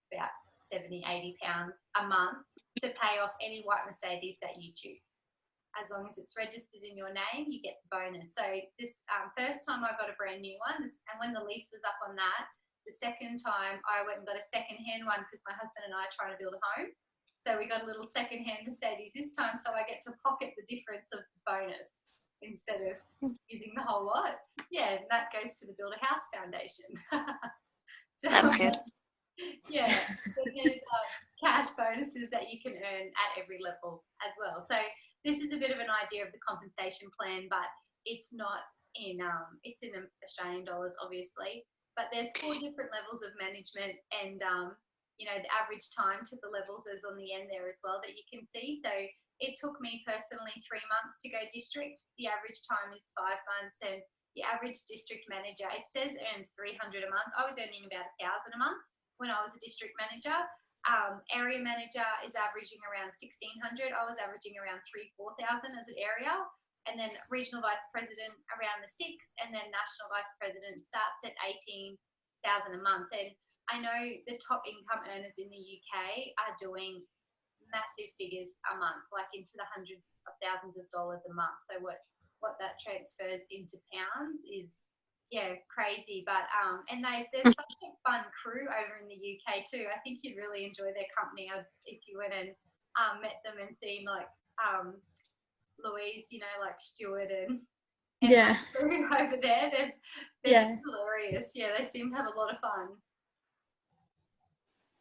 S1: about 70, 80 pounds a month, to pay off any white Mercedes that you choose. As long as it's registered in your name, you get the bonus. So this first time I got a brand new one, and when the lease was up on that, the second time I went and got a second-hand one because my husband and I are trying to build a home. So we got a little second-hand Mercedes this time, so I get to pocket the difference of the bonus instead of using the whole lot. Yeah, and that goes to the Build a House Foundation.
S2: That's good.
S1: Yeah, there's cash bonuses that you can earn at every level as well. So this is a bit of an idea of the compensation plan, but it's not in it's in Australian dollars, obviously. But there's 4 different levels of management, and you know, the average time to the levels is on the end there as well that you can see. So it took me personally 3 months to go district. The average time is 5 months, and the average district manager, it says earns $300 a month. I was earning about $1,000 a month. when I was a district manager. Area manager is averaging around 1,600. I was averaging around 3,000-4,000 as an area. And then regional vice president around the 6, and then national vice president starts at 18,000 a month. And I know the top income earners in the UK are doing massive figures a month, like into the hundreds of thousands of dollars a month. So what that transfers into pounds is, yeah, crazy. But and they're such a fun crew over in the UK too. I think you'd really enjoy their company if you went and met them and seen like Louise, you know, like Stuart and
S3: yeah,
S1: crew over there. They're just hilarious. Yeah, they seem to have a lot of fun.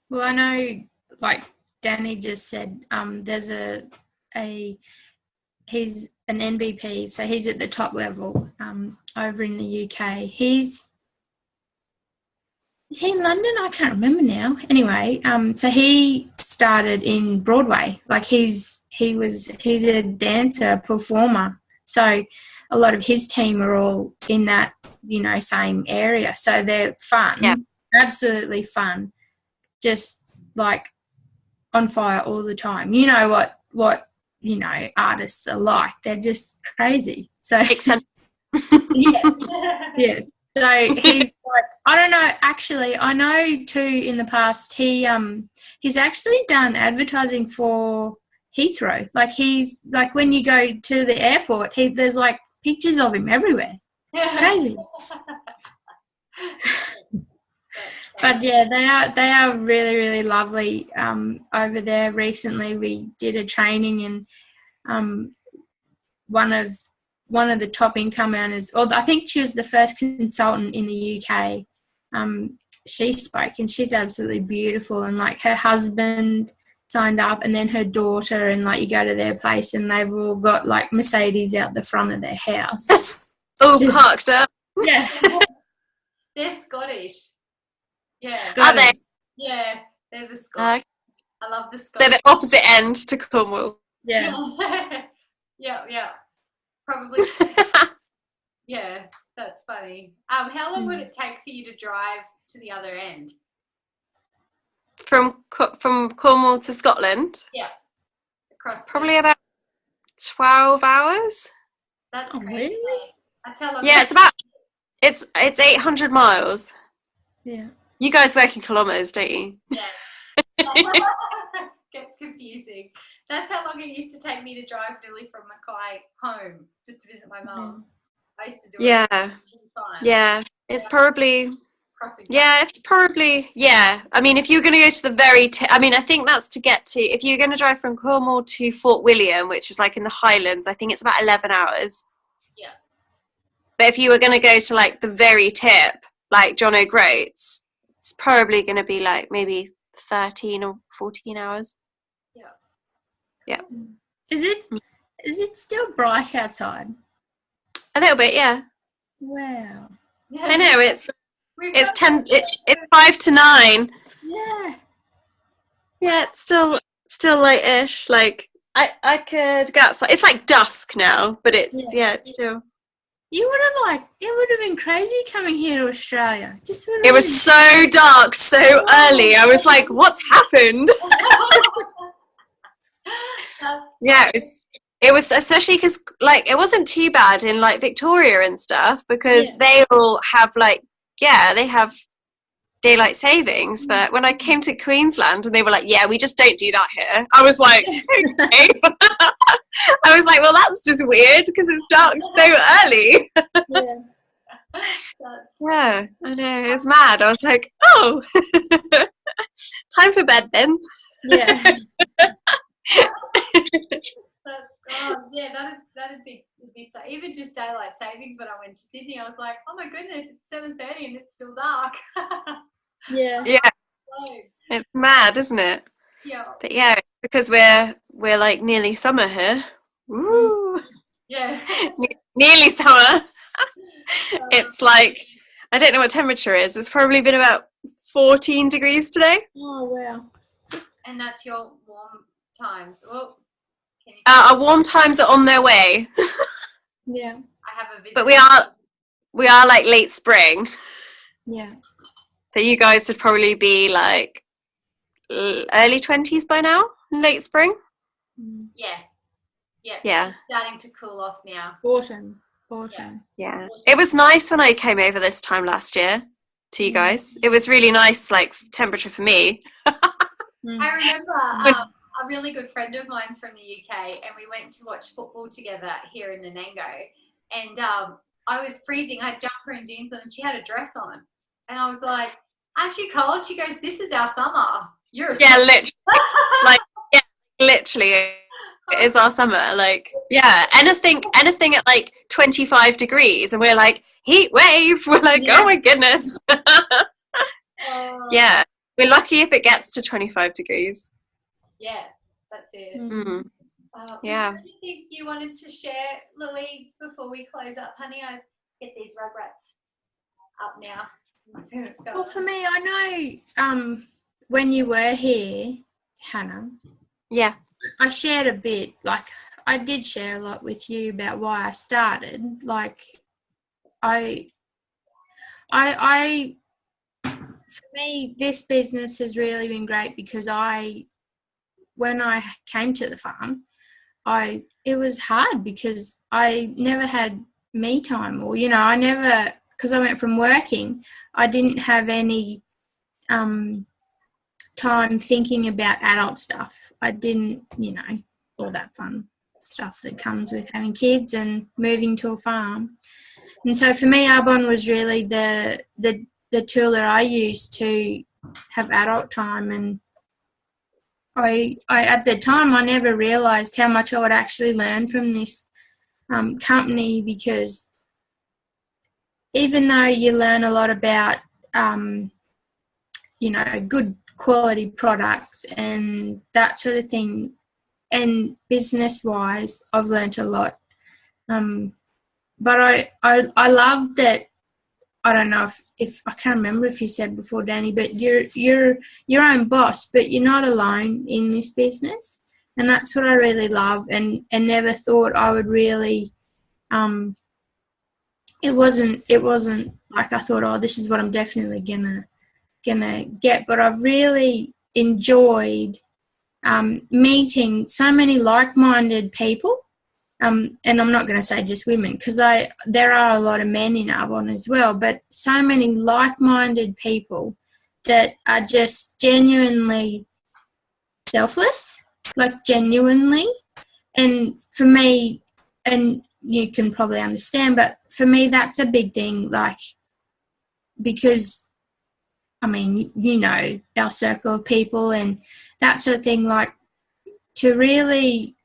S3: Well, I know, like Danny just said, there's he's an MVP, so he's at the top level over in the UK. Is he in London? I can't remember now. Anyway, so he started in Broadway. Like he's a dancer, performer. So a lot of his team are all in that, you know, same area. So they're fun, absolutely fun, just like on fire all the time. You know what you know artists are like. They're just crazy. So yeah. So he's like, I don't know, actually I know too in the past he's actually done advertising for Heathrow. Like he's like when you go to the airport, there's like pictures of him everywhere. It's crazy. But yeah, they are really, really lovely over there. Recently we did a training and one of the top income earners, or I think she was the first consultant in the UK, she spoke, and she's absolutely beautiful, and like her husband signed up, and then her daughter, and like you go to their place and they've all got like Mercedes out the front of their house.
S2: All parked up.
S3: Yeah.
S1: They're Scottish. Yeah.
S2: Scottish. Are they?
S1: Yeah, they're the Scottish. I love the Scottish.
S2: They're the opposite end to Cornwall.
S3: Yeah.
S1: Yeah. Probably. Yeah, that's funny. How long would it take for you to drive to the other end?
S2: From Cornwall to Scotland?
S1: Yeah. Across
S2: probably about 12 hours.
S1: That's crazy.
S3: Really?
S1: That's how long.
S2: Yeah, it's 800 miles.
S3: Yeah.
S2: You guys work in kilometres, don't you?
S1: Yeah. Gets confusing. That's how long it used to take me to drive nearly from Mackay home just to visit my mum. I used to do it.
S2: Yeah. It's probably. I mean, if you're going to go to the very, I think that's to get to, if you're going to drive from Cornwall to Fort William, which is like in the Highlands, I think it's about 11 hours.
S1: Yeah.
S2: But if you were going to go to like the very tip, like John O'Groats, it's probably going to be like maybe 13 or 14 hours. Yeah.
S3: Is it still bright outside?
S2: A little bit, yeah.
S3: Wow.
S1: Yeah.
S2: I know, it's 5 to 9.
S3: Yeah.
S2: Yeah, it's still light-ish. Like I could go outside. It's like dusk now, but it's still.
S3: You it would have been crazy coming here to Australia.
S2: It was so dark so early. I was like, what's happened? Yeah, it was especially because like it wasn't too bad in like Victoria and stuff because they all have they have daylight savings, but when I came to Queensland and they were like, yeah, we just don't do that here, I was like, okay. I was like, well, that's just weird because it's dark so early. Yeah, I know, it's mad. I was like, oh, time for bed then.
S3: Yeah.
S1: That'd be so. Even just daylight savings when I went to Sydney, I was like, oh my goodness, it's 7:30 and it's still dark.
S3: Yeah.
S2: It's mad, isn't it?
S1: Yeah.
S2: But yeah, because we're like nearly summer here. Woo.
S1: Yeah.
S2: Nearly summer. It's like, I don't know what temperature is. It's probably been about 14 degrees today.
S3: Oh wow.
S1: And that's your warm times. Well,
S2: our warm times are on their way.
S3: Yeah.
S1: I have a visit.
S2: But we are like late spring.
S3: Yeah.
S2: So you guys would probably be like early 20s by now, late spring?
S1: Yeah.
S2: Yeah.
S1: It's starting to cool off now.
S3: Autumn.
S2: Yeah. It was nice when I came over this time last year to you guys. It was really nice, like, temperature for me.
S1: I remember a really good friend of mine's from the UK, and we went to watch football together here in Nanango, and I was freezing. I had jumper and jeans on, and she had a dress on, and I was like, "Aren't you cold?" She goes, "This is our summer. You're a
S2: yeah, literally, like, yeah, literally, it is our summer. Like, yeah, anything at like 25 degrees, and we're like, heat wave. We're like, oh my goodness. Yeah, we're lucky if it gets to 25 degrees.
S1: Yeah, that's it.
S2: Yeah.
S1: Anything you wanted to share, Louie, before we close up, honey? I get these rugrats up now.
S3: Well, for me, I know when you were here, Hannah.
S2: Yeah.
S3: I shared a bit, like I did share a lot with you about why I started. Like for me, this business has really been great because when I came to the farm, it was hard because I never had me time, or, you know, because I went from working, I didn't have any time thinking about adult stuff. I didn't, you know, all that fun stuff that comes with having kids and moving to a farm. And so for me, Arbonne was really the tool that I used to have adult time. And I at the time, I never realised how much I would actually learn from this company, because even though you learn a lot about, you know, good quality products and that sort of thing, and business-wise, I've learnt a lot. But I love that. I don't know if I can't remember if you said before, Danny, but you're your own boss, but you're not alone in this business, and that's what I really love. And never thought I would really. It wasn't like I thought, oh, this is what I'm definitely gonna get. But I've really enjoyed meeting so many like-minded people. And I'm not going to say just women, because there are a lot of men in Arbonne as well, but so many like-minded people that are just genuinely selfless, like genuinely. And for me, and you can probably understand, but for me that's a big thing, like, because, I mean, you know, our circle of people and that sort of thing, like, to really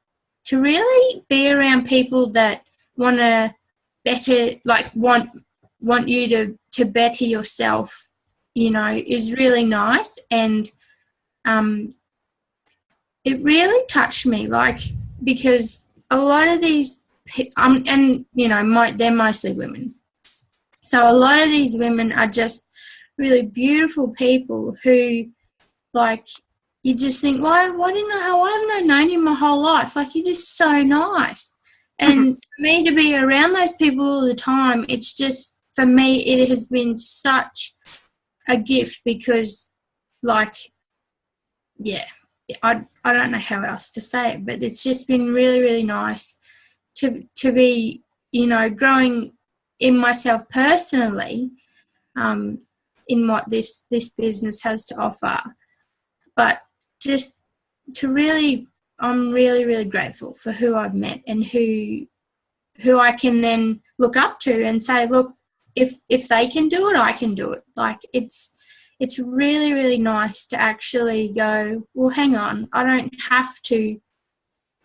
S3: be around people that want to better, like want you to better yourself, you know, is really nice. And it really touched me, like, because a lot of these and, you know, they're mostly women, so a lot of these women are just really beautiful people who, like, you just think, why haven't I known you my whole life? Like, you're just so nice. And for me to be around those people all the time, it's just, for me, it has been such a gift, because, like, yeah, I don't know how else to say it, but it's just been really, really nice to be, you know, growing in myself personally, in what this business has to offer. But just to really, I'm really, really grateful for who I've met and who I can then look up to and say, look, if they can do it, I can do it. Like, it's really, really nice to actually go, well, hang on, I don't have to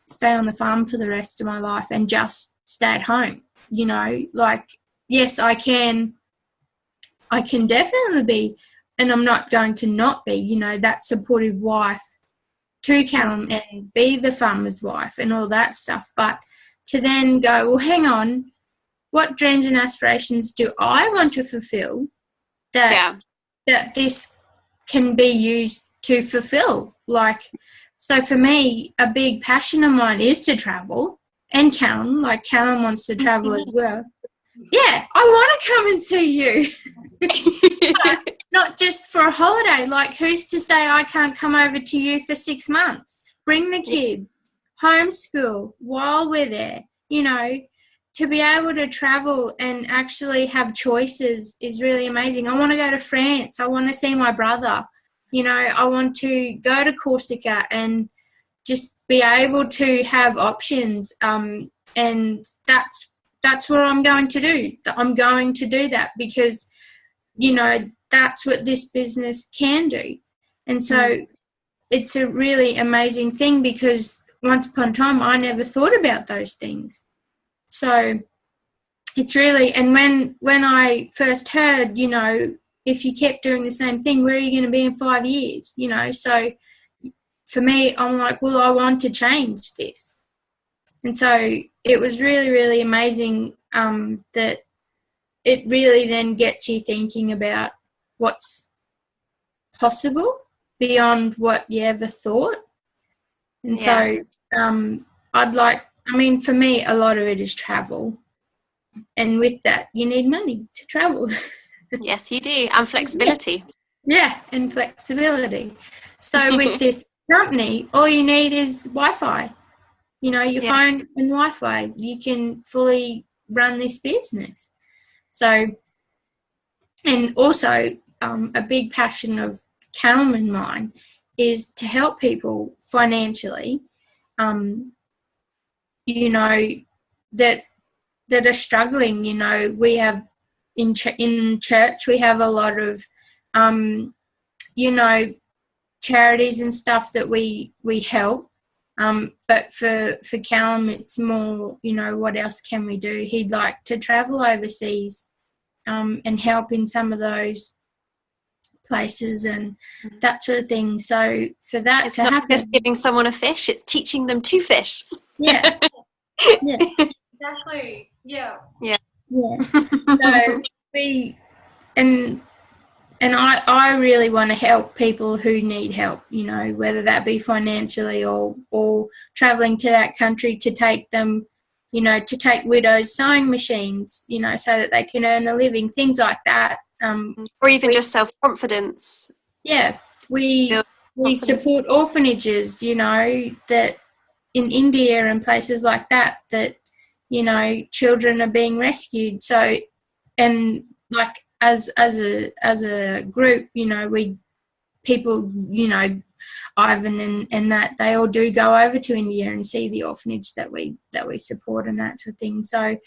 S3: stay on the farm for the rest of my life and just stay at home. You know, like, yes, I can definitely be, and I'm not going to not be, you know, that supportive wife to Callum and be the farmer's wife and all that stuff. But to then go, well, hang on, what dreams and aspirations do I want to fulfill that this can be used to fulfill? Like, so for me, a big passion of mine is to travel, and Callum wants to travel as well. yeah, I want to come and see you. Not just for a holiday. Like, who's to say I can't come over to you for 6 months? Bring the kids, homeschool while we're there. You know, to be able to travel and actually have choices is really amazing. I want to go to France. I want to see my brother. You know, I want to go to Corsica and just be able to have options. And that's what I'm going to do. I'm going to do that because, you know, that's what this business can do. And so it's a really amazing thing because once upon a time I never thought about those things. So it's really, and when I first heard, you know, if you kept doing the same thing, where are you going to be in 5 years? You know, so for me, I'm like, well, I want to change this. And so it was really, really amazing that it really then gets you thinking about what's possible beyond what you ever thought. And so for me, a lot of it is travel. And with that, you need money to travel.
S2: Yes, you do. And flexibility.
S3: Yeah, and flexibility. So with this company, all you need is Wi-Fi. You know, your phone and Wi-Fi. You can fully run this business. So, and also a big passion of Callum and mine is to help people financially, you know, that are struggling. You know, we have in church, we have a lot of, you know, charities and stuff that we help. But for Callum, it's more, you know, what else can we do? He'd like to travel overseas and help in some of those places and that sort of thing. So for that
S2: it's
S3: to
S2: not
S3: happen,
S2: just giving someone a fish, it's teaching them to fish.
S3: Yeah. Yeah.
S1: Exactly. Yeah.
S3: Yeah. So and I really want to help people who need help, you know, whether that be financially or traveling to that country to take them, you know, to take widows' sewing machines, you know, so that they can earn a living, things like that.
S2: Or even just self-confidence.
S3: Yeah. We support orphanages, you know, that in India and places like that, you know, children are being rescued. So, and like as a group, you know, people, you know, Ivan and that, they all do go over to India and see the orphanage that we support and that sort of thing. So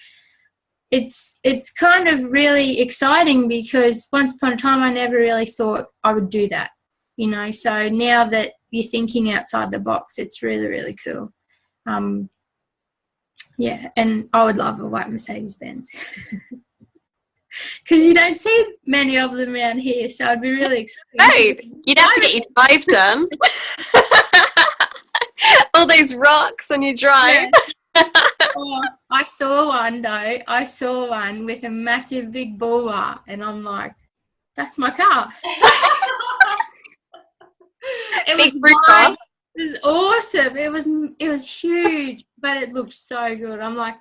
S3: it's kind of really exciting because once upon a time I never really thought I would do that, you know. So now that you're thinking outside the box, it's really, really cool. Yeah, and I would love a white Mercedes-Benz. Because you don't see many of them around here, so I'd be really excited.
S2: Right, you'd have to get your drive done. All those rocks on your drive.
S3: Yeah. Oh, I saw one though. I saw one with a massive big bull bar, and I'm like, that's my car. It was awesome. It was huge, but it looked so good. I'm like,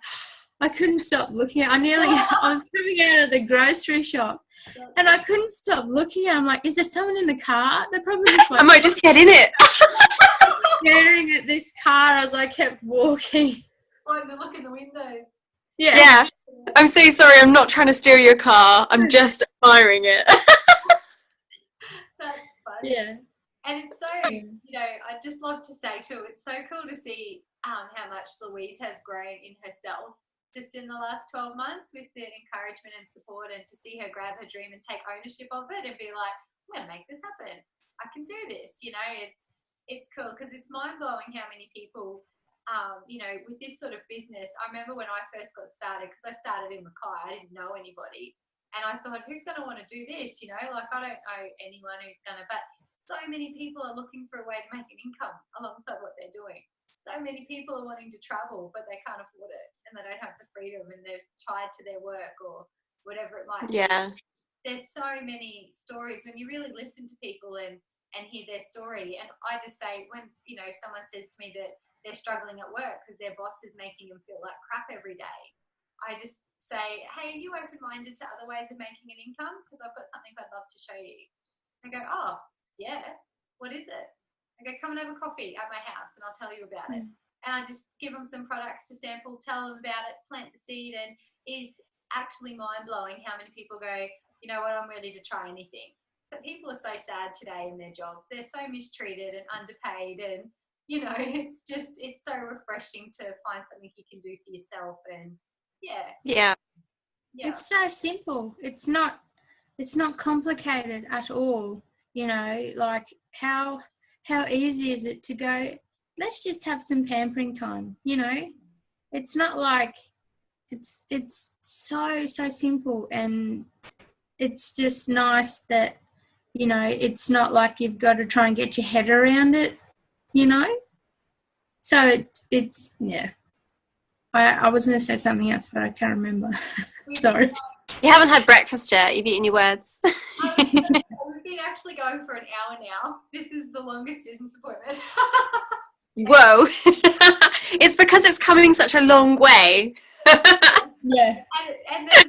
S3: I couldn't stop looking at it. I was coming out of the grocery shop and I couldn't stop looking at it. I'm like, is there someone in the car? They're probably just like,
S2: I might just get in it.
S3: staring at this car as I kept walking.
S1: Wanted to look in the window.
S2: Yeah. I'm so sorry, I'm not trying to steal your car. I'm just admiring it.
S1: That's funny.
S3: Yeah.
S1: And it's so, you know, I just love to say too, it's so cool to see how much Louise has grown in herself just in the last 12 months with the encouragement and support, and to see her grab her dream and take ownership of it and be like, I'm going to make this happen. I can do this. You know, it's cool because it's mind blowing how many people, you know, with this sort of business. I remember when I first got started, because I started in Mackay, I didn't know anybody. And I thought, who's going to want to do this? You know, like I don't know anyone who's going to, but so many people are looking for a way to make an income alongside what they're doing. So many people are wanting to travel, but they can't afford it and they don't have the freedom and they're tied to their work or whatever it might be. There's so many stories when you really listen to people and hear their story. And I just say, when, you know, someone says to me that they're struggling at work because their boss is making them feel like crap every day, I just say, hey, are you open-minded to other ways of making an income? Because I've got something I'd love to show you. They go, oh, yeah, what is it? I go, come and have a coffee at my house and I'll tell you about it. And I just give them some products to sample, tell them about it, plant the seed, and it's actually mind-blowing how many people go, you know what, I'm ready to try anything. So people are so sad today in their jobs. They're so mistreated and underpaid, and, you know, it's so refreshing to find something you can do for yourself. And yeah.
S3: It's so simple. It's not complicated at all. You know, like how easy is it to go, let's just have some pampering time, you know? It's not like it's so simple, and it's just nice that, you know, it's not like you've got to try and get your head around it, you know? So it's yeah. I was going to say something else, but I can't remember. Sorry.
S2: You haven't had breakfast yet. You've eaten your words.
S1: We've been actually going for an hour now. This is the longest business appointment.
S2: Whoa. It's because it's coming such a long way.
S3: Yeah.
S1: And there's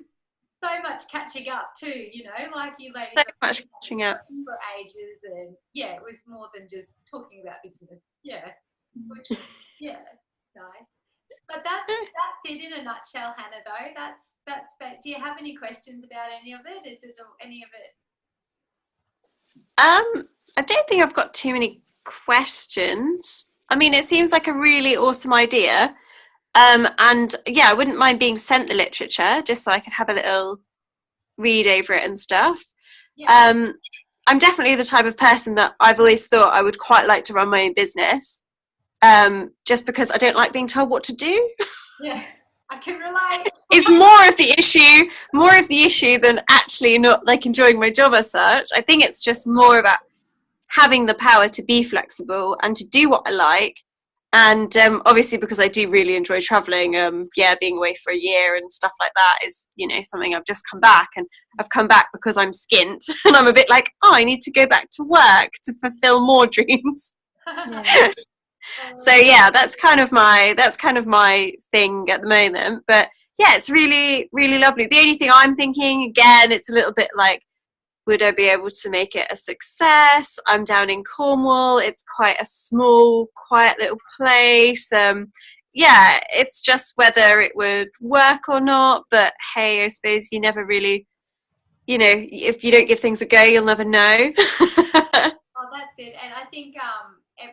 S1: so much catching up too, you know, like you ladies.
S2: So much catching up.
S1: For ages, and it was more than just talking about business. Yeah. Which was, nice. But that's it in a nutshell, Hannah, though. That's do you have any questions about any of it? Is it any of it?
S2: I don't think I've got too many questions. I mean, it seems like a really awesome idea. And yeah, I wouldn't mind being sent the literature just so I could have a little read over it and stuff. Yeah. I'm definitely the type of person that I've always thought I would quite like to run my own business. Just because I don't like being told what to do.
S1: Yeah, I can relate.
S2: It's more of the issue than actually not like enjoying my job as such. I think it's just more about having the power to be flexible and to do what I like. And obviously, because I do really enjoy traveling, being away for a year and stuff like that is, you know, something I've just come back, and I've come back because I'm skint and I'm a bit like, I need to go back to work to fulfill more dreams. Yeah. So yeah, that's kind of my thing at the moment. But yeah, it's really, really lovely. The only thing I'm thinking, again, it's a little bit like, would I be able to make it a success? I'm down in Cornwall. It's quite a small, quiet little place. It's just whether it would work or not. But hey, I suppose you never really, you know, if you don't give things a go, you'll never know.
S1: Oh, that's it. And I think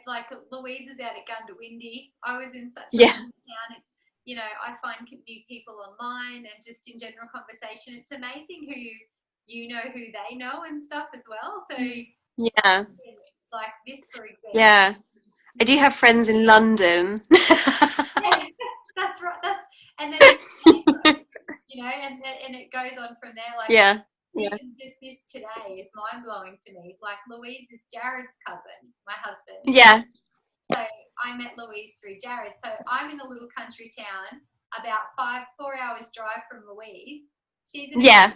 S1: like Louise is out at Gundawindi. I was in such a town. It's, you know, I find new people online and just in general conversation. It's amazing who you know who they know and stuff as well. So
S2: yeah,
S1: like this, for example.
S2: Yeah, I do have friends in London.
S1: Yeah, that's right. And then you know, and it goes on from there. Like even just this today is mind blowing to me. Like Louise is Jared's cousin, my husband.
S2: Yeah.
S1: So I met Louise through Jared. So I'm in a little country town, about 4 hours drive from Louise. She's in town,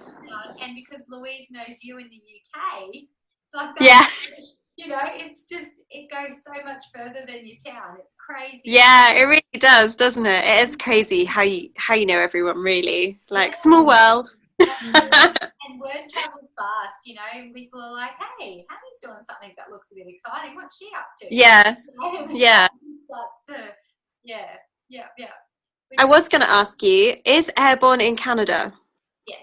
S1: and because Louise knows you in the UK, like that, you know, it's just, it goes so much further than your town. It's crazy.
S2: Yeah, it really does, doesn't it? It is crazy how you know everyone, really. Like, small world.
S1: And word travels fast, you know. People are like, hey, Hattie's doing something that looks a bit exciting. What's she up to?
S2: Yeah. Yeah.
S1: Starts to, yeah.
S2: I was going to ask you, is Airborne in Canada?
S1: Yes.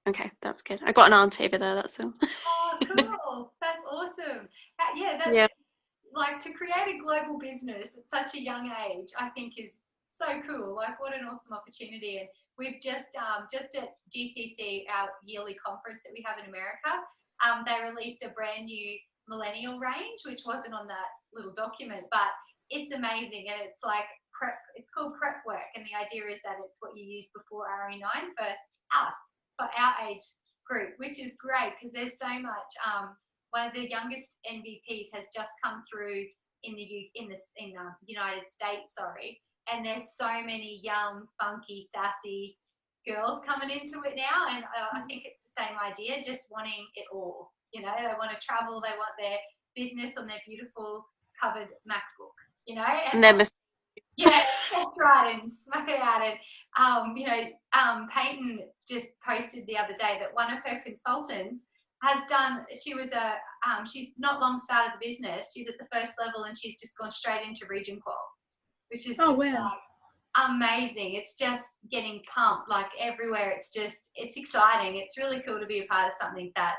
S2: Okay, that's good. I got an aunt over there, that's all.
S1: Oh, cool. That's awesome. That's like, to create a global business at such a young age, I think is so cool. Like, what an awesome opportunity. And we've just at GTC, our yearly conference that we have in America, they released a brand new millennial range, which wasn't on that little document, but it's amazing. And it's like it's called prep work. And the idea is that it's what you use before RE9 for us, for our age group, which is great because there's so much. One of the youngest NVPs has just come through in the United States, and there's so many young, funky, sassy girls coming into it now, and I think it's the same idea, just wanting it all. You know, they want to travel, they want their business on their beautiful covered MacBook, you know. And Yeah, that's right, and smack it out. And Peyton just posted the other day that one of her consultants has done. She's not long started the business. She's at the first level, and she's just gone straight into Region Qual, which is just amazing. It's just getting pumped like everywhere. It's exciting. It's really cool to be a part of something that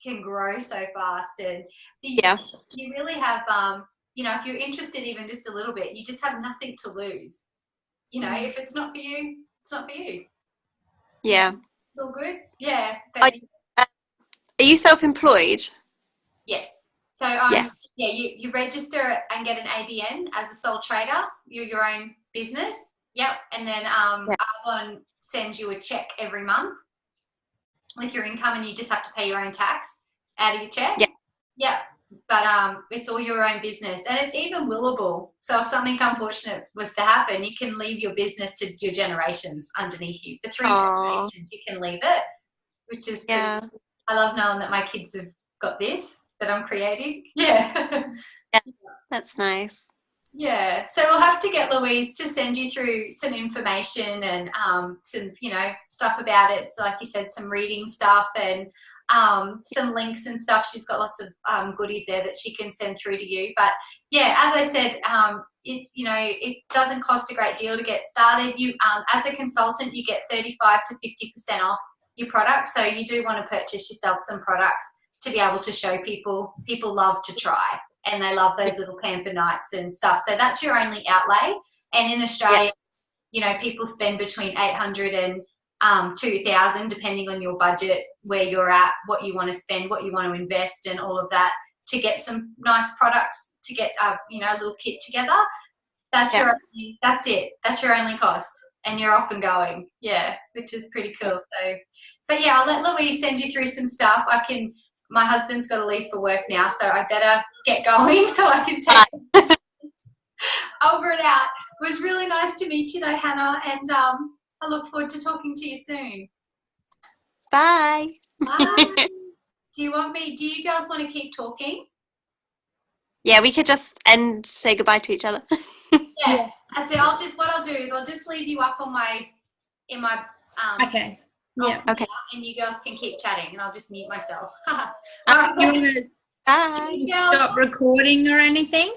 S1: can grow so fast, and you really have if you're interested even just a little bit, you just have nothing to lose. If it's not for you, it's not for you.
S2: Yeah.
S1: It's all good. Yeah.
S2: Are you self-employed?
S1: Yes. So you register and get an ABN as a sole trader. You're your own business. Yep. And then Arbonne sends you a check every month with your income, and you just have to pay your own tax out of your check. Yeah. But it's all your own business, and it's even willable. So if something unfortunate was to happen, you can leave your business to your generations underneath you. For 3 generations, you can leave it, which is good. I love knowing that my kids have got this that I'm creating. Yeah.
S2: That's nice.
S1: Yeah, so we'll have to get Louise to send you through some information and some, stuff about it. So like you said, some reading stuff and some links and stuff. She's got lots of goodies there that she can send through to you. But yeah, as I said, it doesn't cost a great deal to get started. You, as a consultant, you get 35 to 50% off your product. So you do want to purchase yourself some products to be able to show people. People love to try. And they love those little pamper nights and stuff. So that's your only outlay. And in Australia, people spend between 800 and 2,000, depending on your budget, where you're at, what you want to spend, what you want to invest, and all of that to get some nice products, to get a little kit together. That's it. That's your only cost, and you're off and going. Yeah, which is pretty cool. So, but yeah, I'll let Louise send you through some stuff. My husband's got to leave for work now, so I better get going so I can take over and out. It was really nice to meet you though, Hannah, and I look forward to talking to you soon.
S2: Bye.
S1: Bye. Do you girls want to keep talking?
S2: Yeah, we could just say goodbye to each other.
S1: Yeah, that's it. What I'll do is I'll just leave you up in my
S3: okay. Yeah.
S2: Okay.
S1: And you girls can keep chatting, and I'll just mute myself.
S3: You want to stop recording or anything?